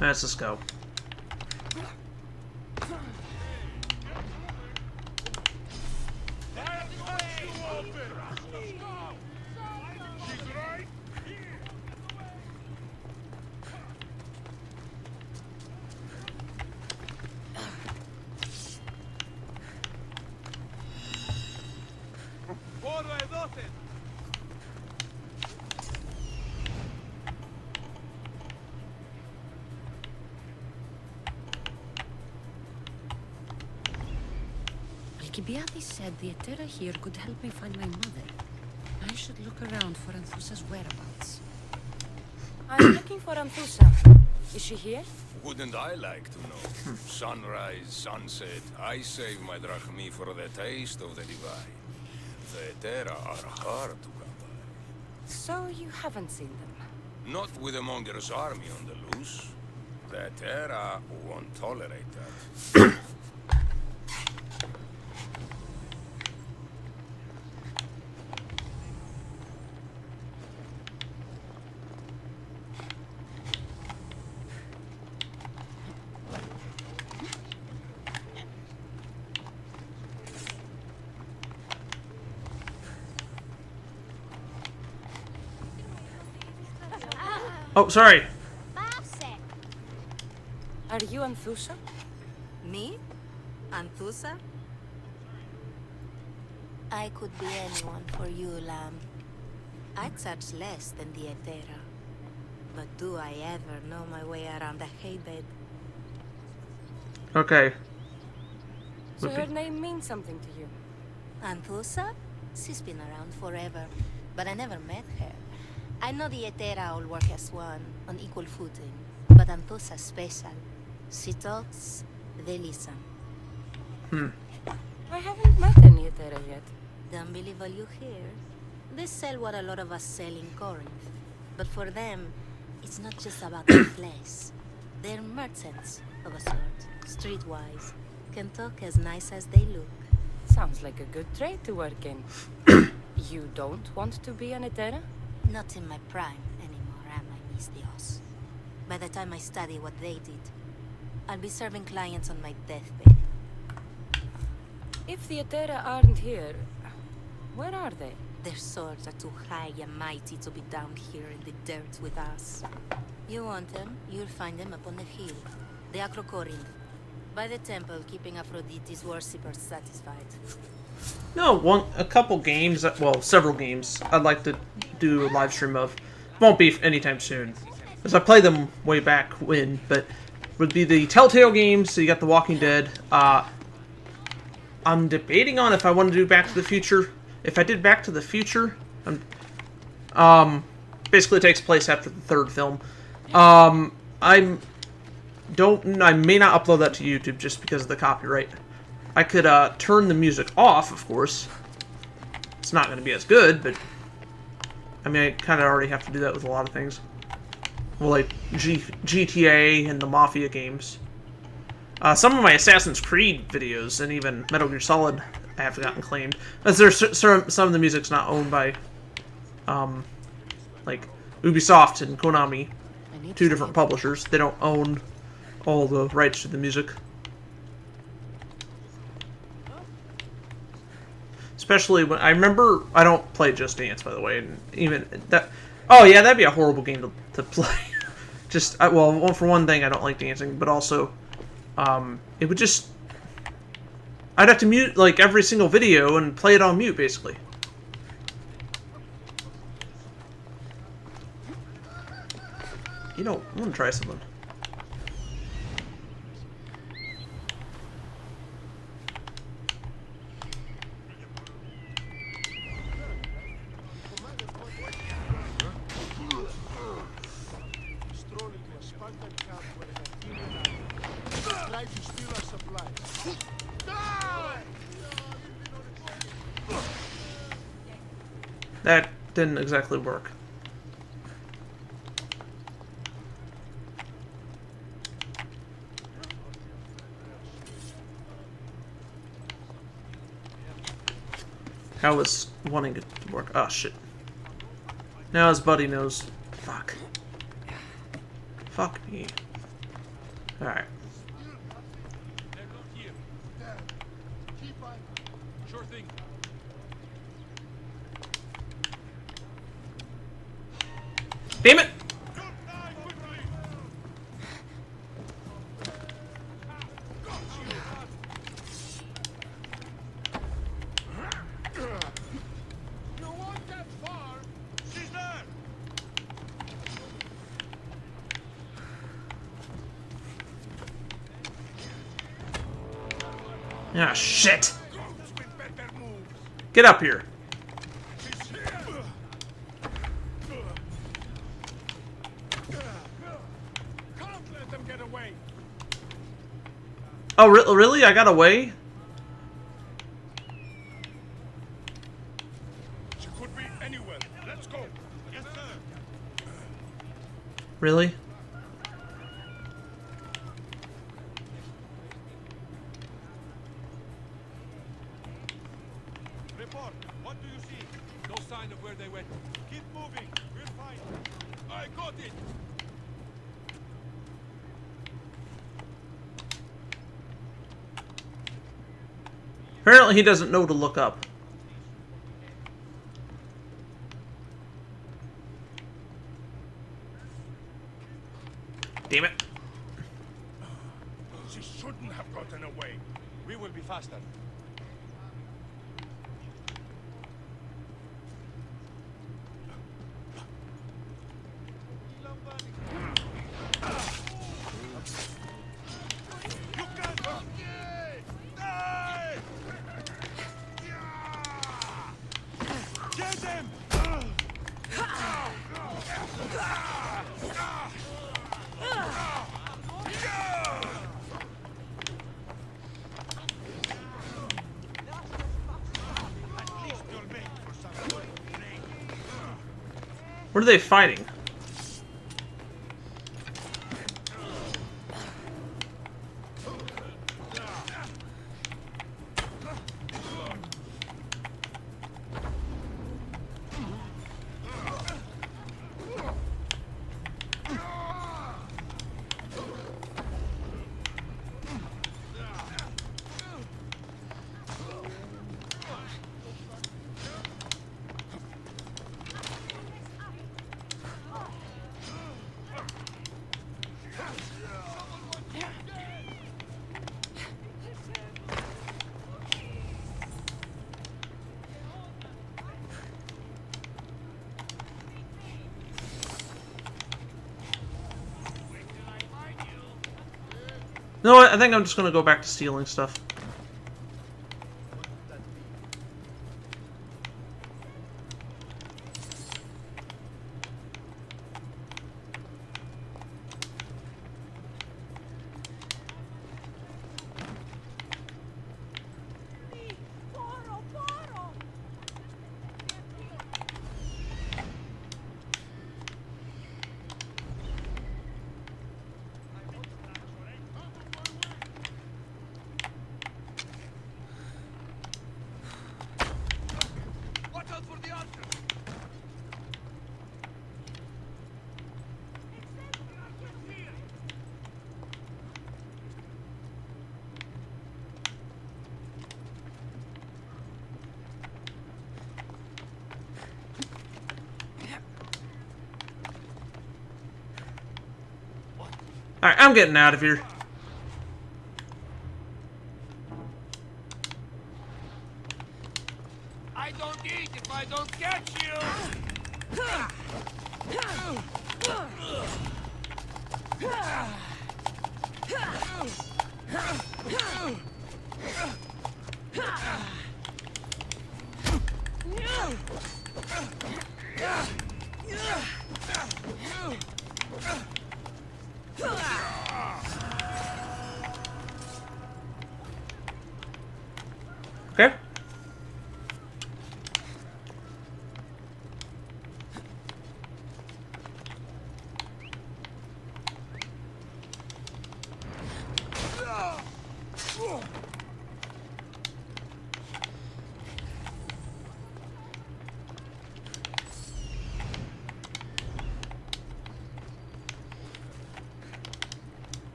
Let's just go. Alcibiades said the Etera here could help me find my mother. I should look around for Anthusa's whereabouts. I'm looking for Anthusa. Is she here? Wouldn't I like to know? Sunrise, sunset, I save my drachmi for the taste of the divine. The Etera are hard to come by. So you haven't seen them? Not with a monger's army on the loose. The Etera won't tolerate that. Oh, sorry. Are you Anthusa? Me? Anthusa? I could be anyone for you, lamb. I charge less than the Etera. But do I ever know my way around a haybed? Okay. So her name means something to you? Anthusa? She's been around forever, but I never met her. I know the Etera all work as one, on equal footing, but Anthusa's special. She talks, they listen. I haven't met any Etera yet. Don't believe all you hear. They sell what a lot of us sell in Corinth. But for them, it's not just about the flesh. They're merchants, of a sort, streetwise. Can talk as nice as they look. Sounds like a good trade to work in. You don't want to be an Etera? Not in my prime anymore, am I, Miss Dios? By the time I study what they did, I'll be serving clients on my deathbed. If the Etera aren't here, where are they? Their swords are too high and mighty to be down here in the dirt with us. You want them, you'll find them up on the hill. The Acrocorinth. By the temple, keeping Aphrodite's worshippers satisfied. No, a couple games, well, several games I'd like to do a live stream of. Won't be anytime soon, because I played them way back when, but would be the Telltale games. So you got The Walking Dead. I'm debating on if I want to do Back to the Future. If I did Back to the Future, basically it takes place after the third film. I may not upload that to YouTube just because of the copyright. I could turn the music off, of course. It's not going to be as good, but I mean, I kind of already have to do that with a lot of things. Well, like GTA and the Mafia games. Some of my Assassin's Creed videos and even Metal Gear Solid I have gotten claimed. As some of the music's not owned by, like Ubisoft and Konami, two different publishers. They don't own all the rights to the music. Especially when I remember, I don't play Just Dance, by the way, and even that. Oh yeah, that'd be a horrible game to play. Just well, for one thing, I don't like dancing, but also, it would just. I'd have to mute like every single video and play it on mute, basically. You know, I'm gonna try something. That didn't exactly work. I was wanting it to work. Oh shit. Now his buddy knows. Fuck. Fuck me. Alright. Hey, look here. Dad, keep on. Sure thing. Damn it! You won't get far. She's there. Ah, shit! Get up here. Can't let them get away. Oh, really? I got away? She could be anywhere. Let's go. Yes, sir. Really? Report. What do you see? No sign of where they went. Keep moving. We'll find them. I got it. Apparently he doesn't know to look up. Damn it. She shouldn't have gotten away. We will be faster. You can't escape! Die! Get them! What are they fighting? No, I think I'm just gonna go back to stealing stuff. Watch out for the archer! Alright, I'm getting out of here. I don't eat if I don't catch you! Okay.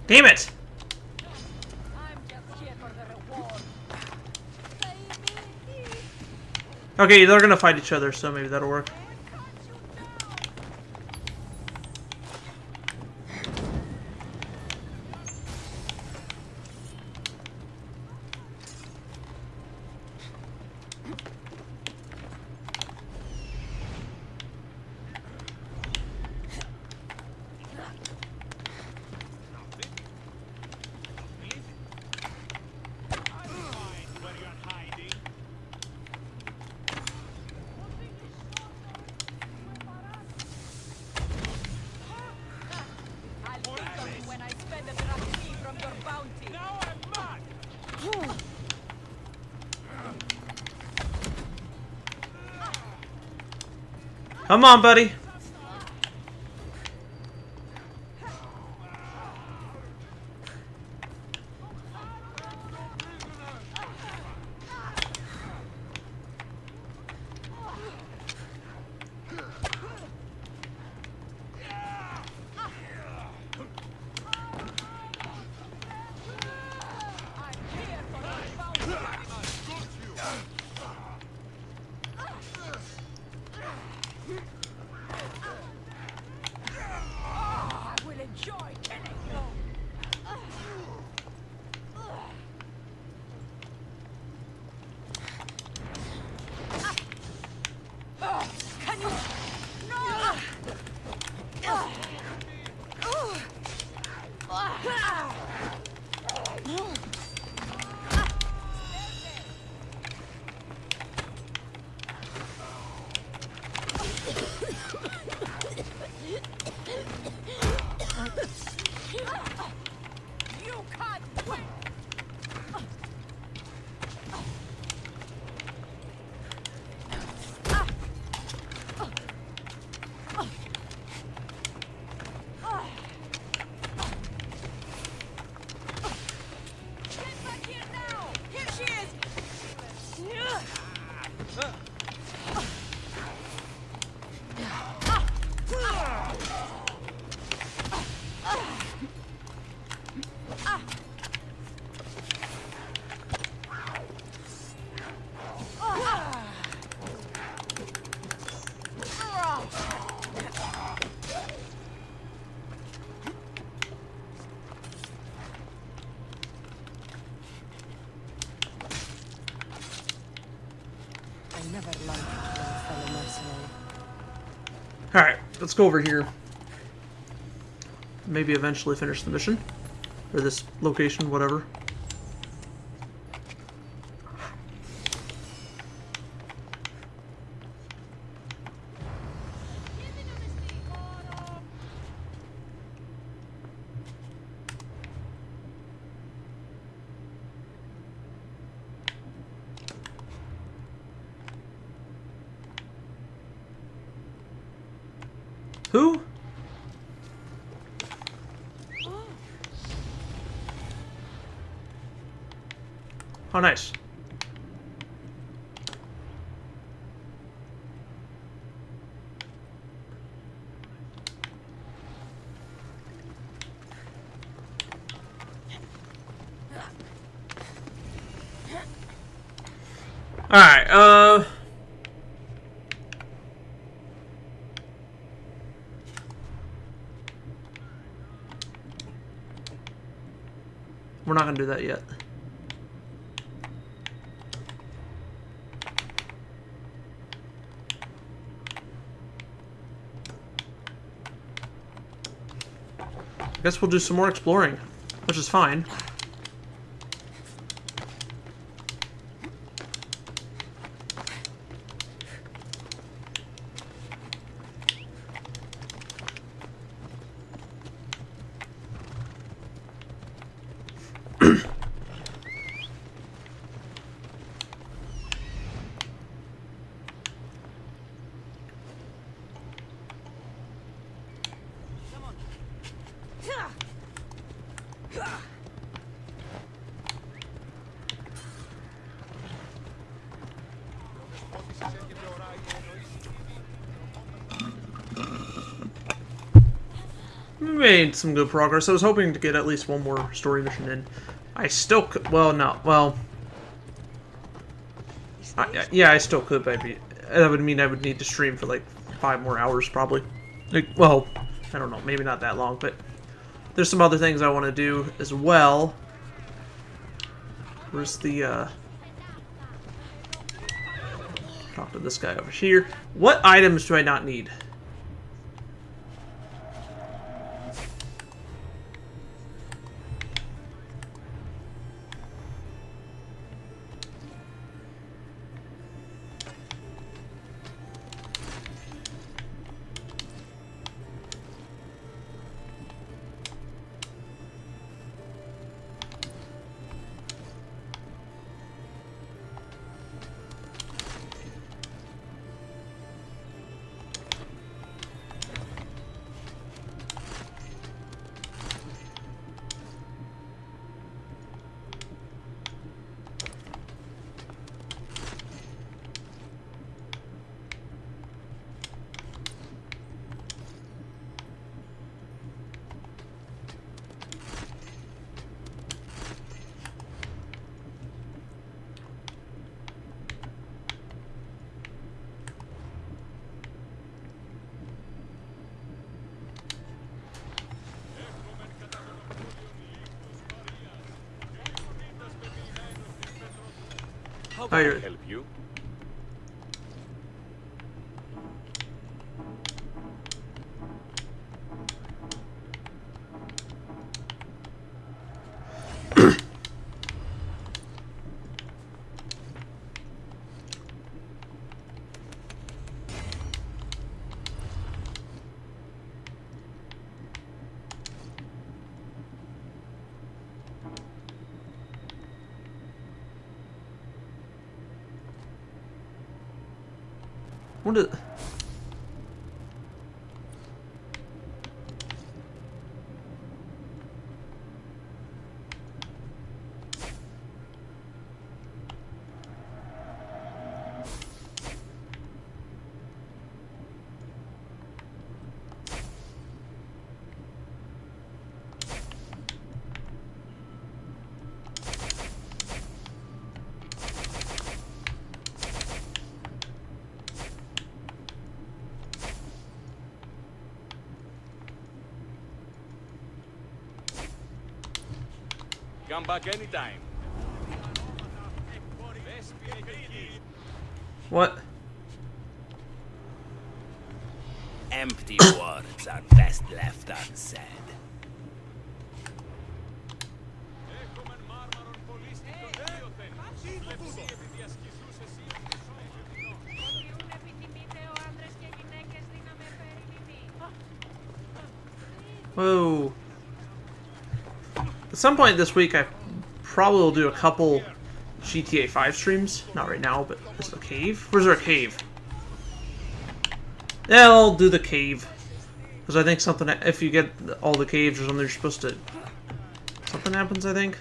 Damn it! Okay, they're gonna fight each other, so maybe that'll work. Come on, buddy. Alright, let's go over here. Maybe eventually finish the mission. Or this location, whatever. Who? Oh, nice. All right, we're not gonna do that yet. I guess we'll do some more exploring, which is fine. Made some good progress. I was hoping to get at least one more story mission in. I still could. Well, no. Well. Yeah, I still could, baby. That would mean I would need to stream for like 5 more hours, probably. Like, well, I don't know. Maybe not that long, but there's some other things I want to do as well. Where's the, talk to this guy over here. What items do I not need? How can I help you? What is... Come back anytime. What? Empty words are best left unsaid. Whoa. At some point this week, I probably will do a couple GTA 5 streams. Not right now, but is it a cave? Where's there a cave? Yeah, I'll do the cave. Because I think something, if you get all the caves or something, you're supposed to... Something happens, I think.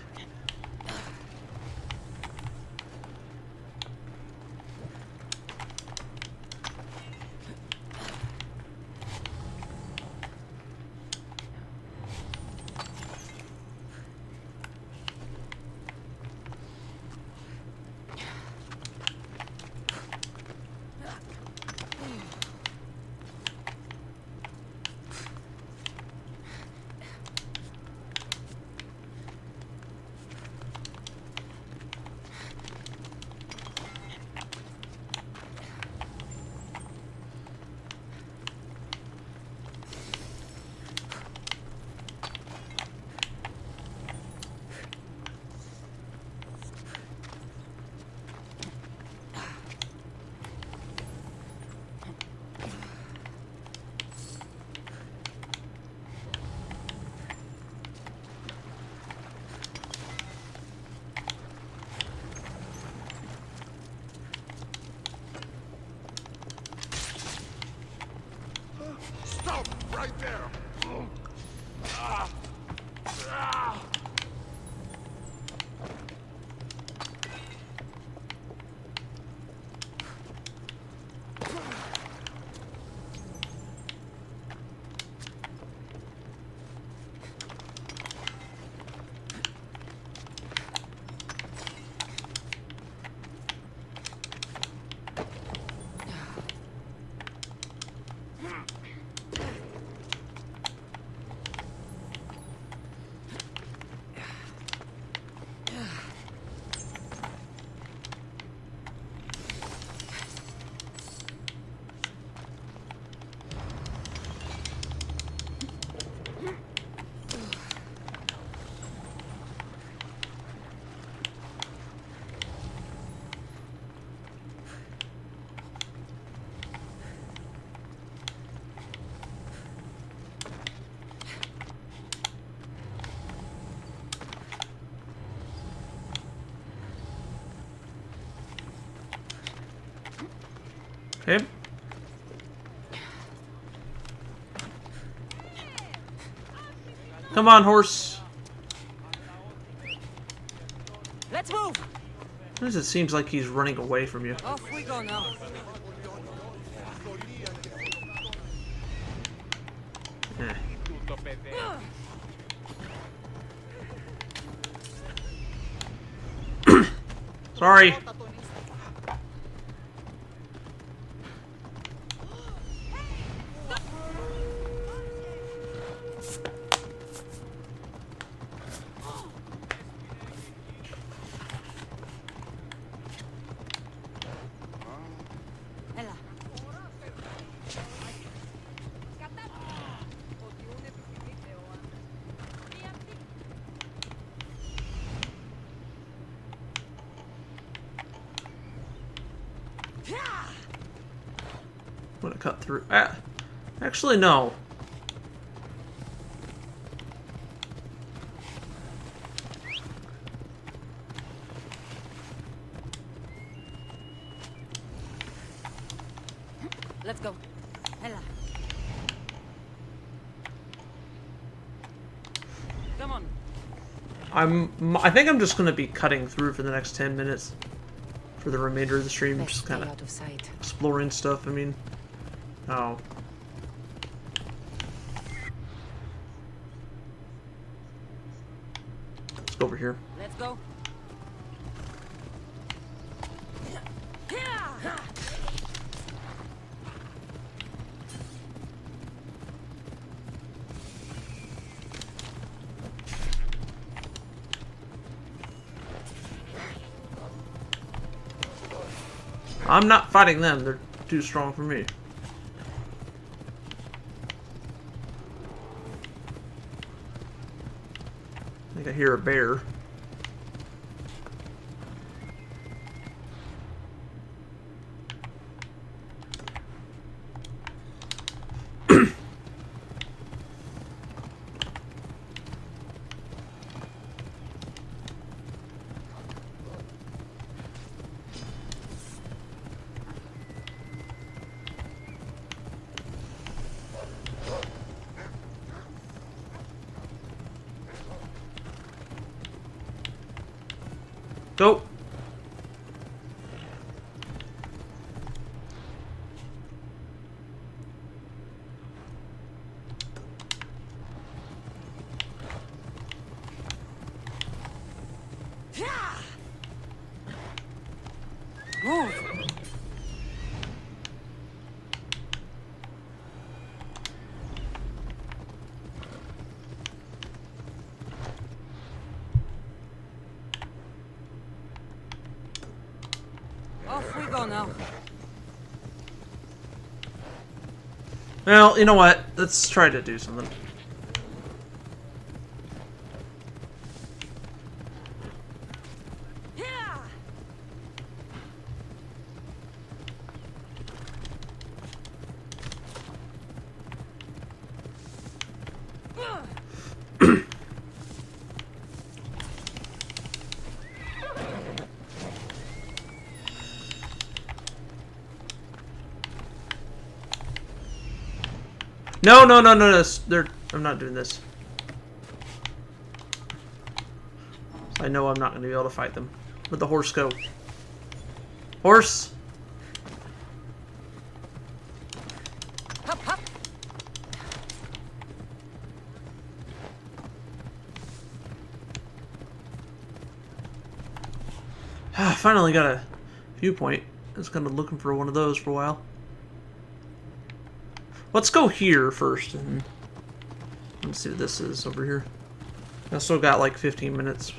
Stop right there! Okay. Come on, horse. Let's move. Why does it seems like he's running away from you? Off we go now. Eh. Sorry. I'm gonna cut through. Actually, no. Let's go. Hella. Come on. I think I'm just gonna be cutting through for the next 10 minutes for the remainder of the stream, Best just kind stay of out of sight. exploring stuff. I mean, oh. Let's go over here. Let's go. I'm not fighting them. They're too strong for me. I think I hear a bear. Go. Move. Off we go now. Well, you know what? Let's try to do something. No, no, no, no, no. I'm not doing this. I know I'm not going to be able to fight them. Where'd the horse go? Horse! Hop, hop. Finally got a viewpoint. I was kind of looking for one of those for a while. Let's go here first, and let's see what this is over here. I still got like 15 minutes.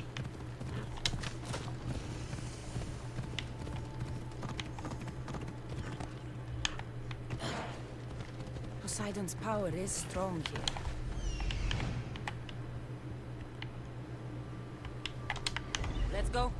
Poseidon's power is strong here. Let's go.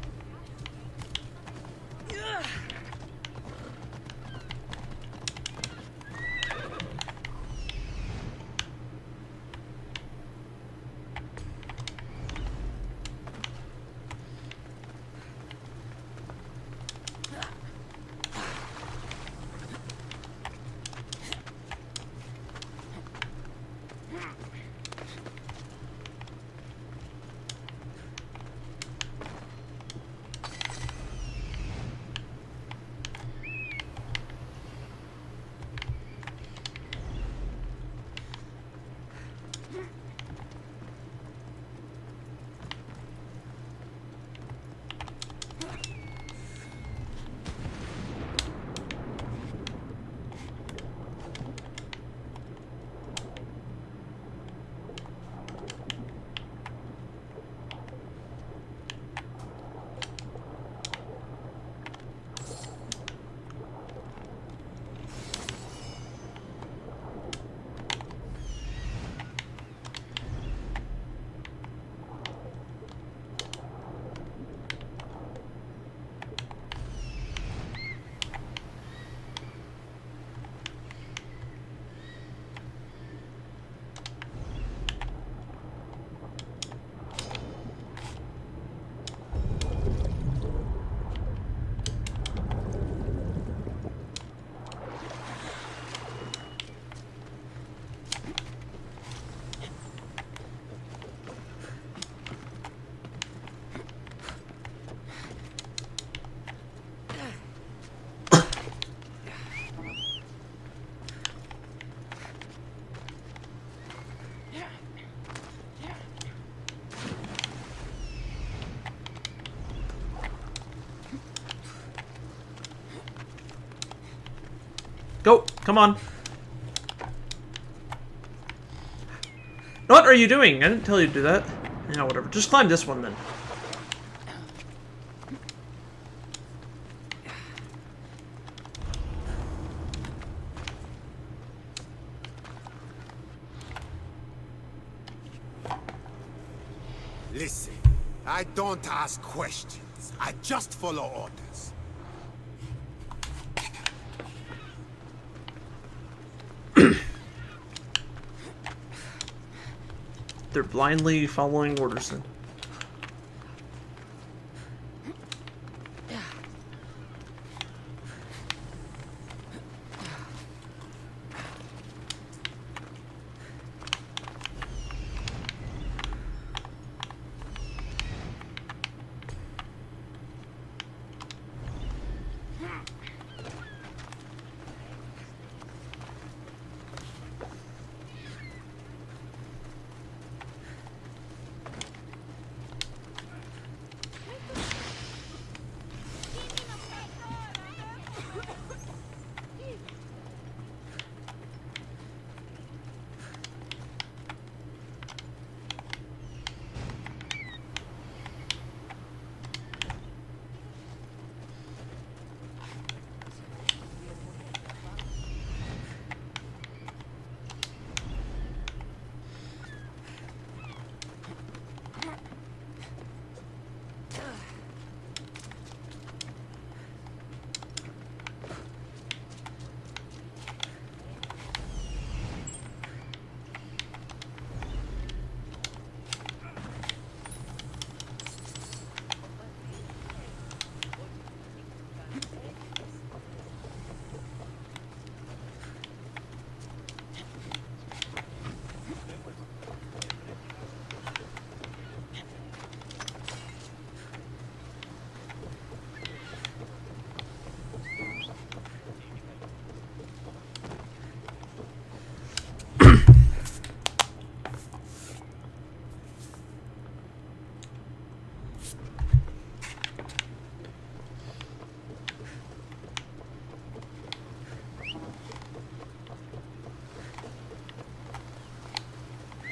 Go! Come on. What are you doing? I didn't tell you to do that. Yeah, whatever. Just climb this one then. Listen, I don't ask questions. I just follow orders. They're blindly following orders then.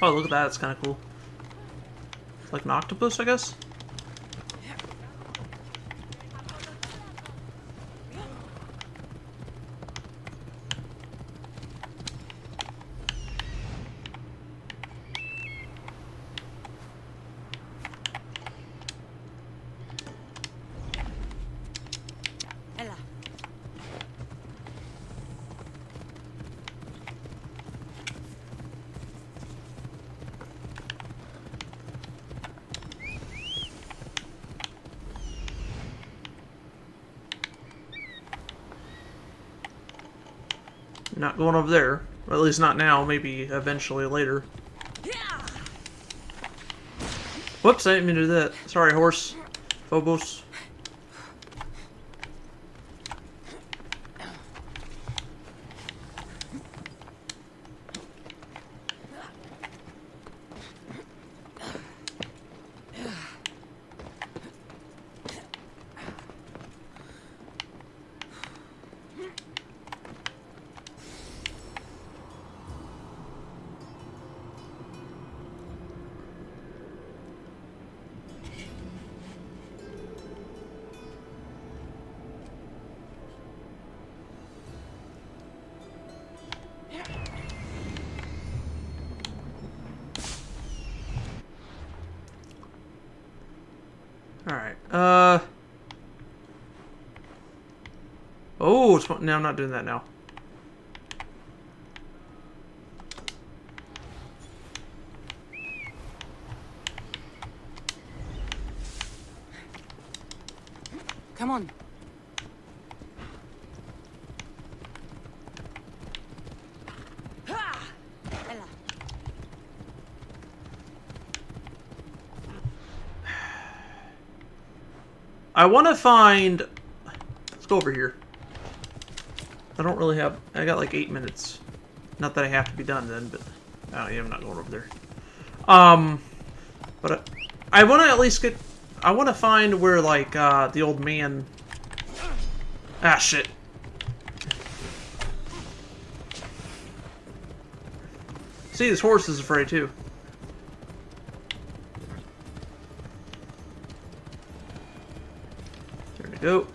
Oh, look at that. It's kind of cool. It's like an octopus, I guess? Not going over there. Or at least not now. Maybe eventually later. Whoops, I didn't mean to do that. Sorry, horse. Phobos. Alright, oh, it's, no, I'm not doing that now. Come on. I want to find... Let's go over here. I don't really have... I got like 8 minutes. Not that I have to be done then, but... Oh, yeah, I'm not going over there. But I want to at least get... I want to find where, like, the old man... Ah, shit. See, this horse is afraid too. There we go.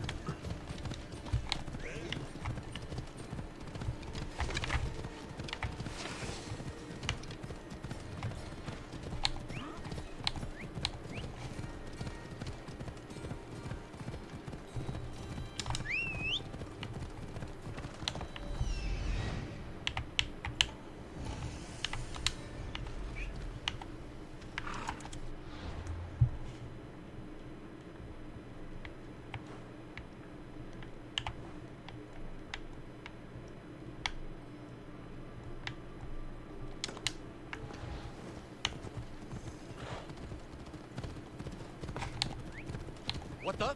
What the?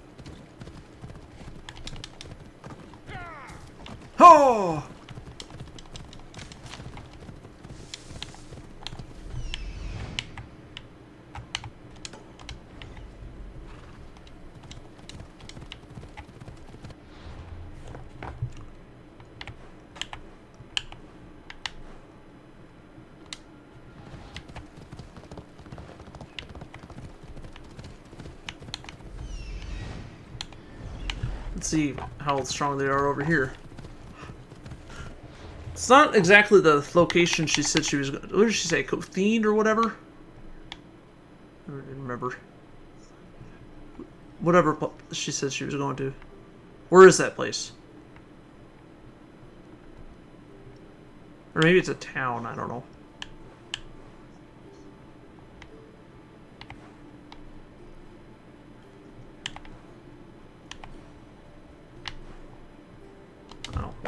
Oh! Let's see how strong they are over here. It's not exactly the location she said she was going to. What did she say? Cothene or whatever? I don't even remember. Whatever she said she was going to. Where is that place? Or maybe it's a town, I don't know.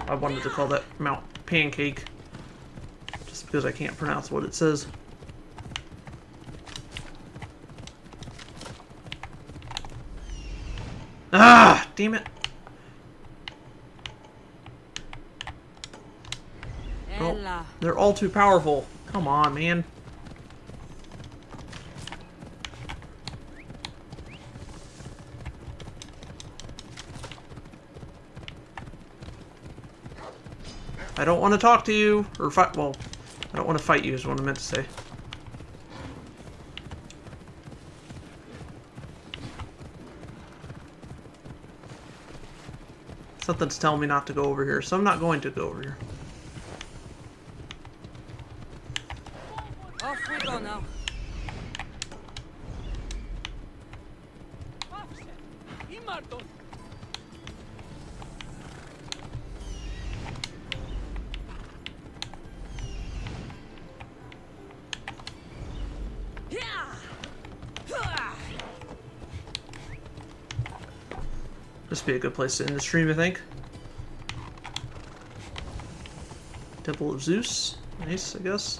I wanted to call that Mount Pancake, just because I can't pronounce what it says. Ah, damn it. Oh, they're all too powerful. Come on, man. I don't want to talk to you, or fight. Well, I don't want to fight you is what I meant to say. Something's telling me not to go over here, so I'm not going to go over here. Off we go now. This would be a good place to end the stream, I think. Temple of Zeus. Nice, I guess.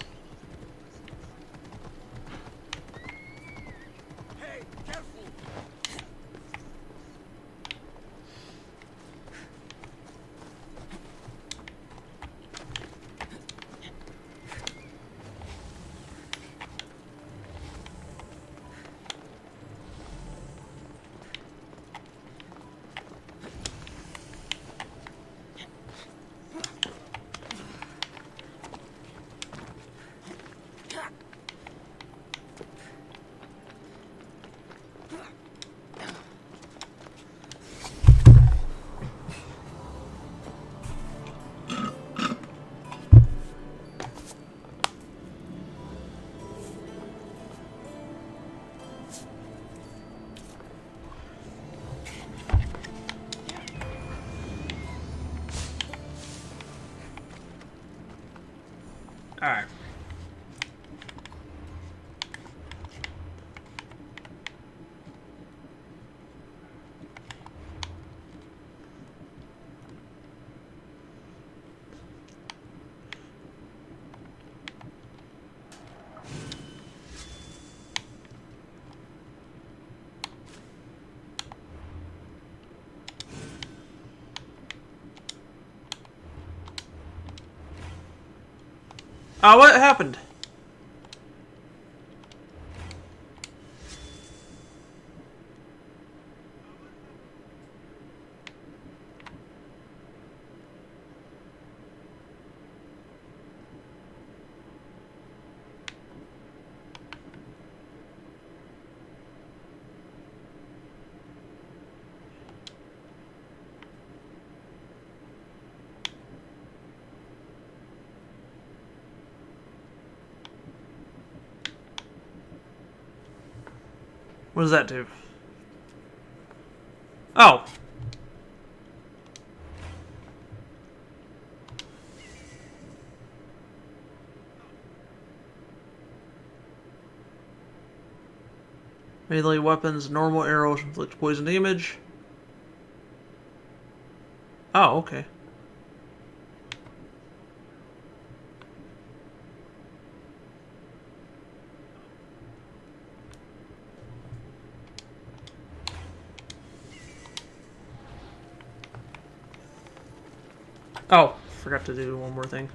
Alright. What happened? What does that do? Oh. Melee weapons, normal arrows inflict poison damage. Oh, okay. Oh, forgot to do one more thing.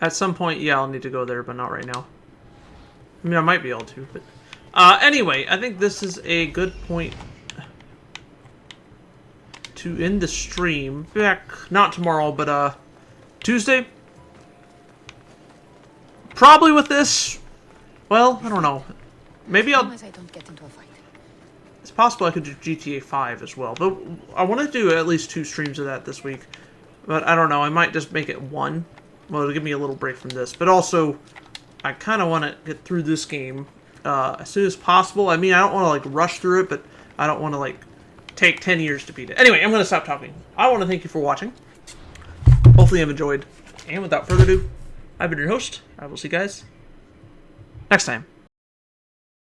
At some point, yeah, I'll need to go there, but not right now. I mean, I might be able to, but... anyway, I think this is a good point to end the stream. Back, not tomorrow, but, Tuesday? Probably with this. Well, I don't know. Maybe I'll... I don't get into a fight. It's possible I could do GTA 5 as well, but I want to do at least 2 streams of that this week. But I don't know, I might just make it 1. Well, it'll give me a little break from this. But also, I kind of want to get through this game as soon as possible. I mean, I don't want to, like, rush through it, but I don't want to, like, take 10 years to beat it. Anyway, I'm going to stop talking. I want to thank you for watching. Hopefully you've enjoyed. And without further ado, I've been your host. I will see you guys next time.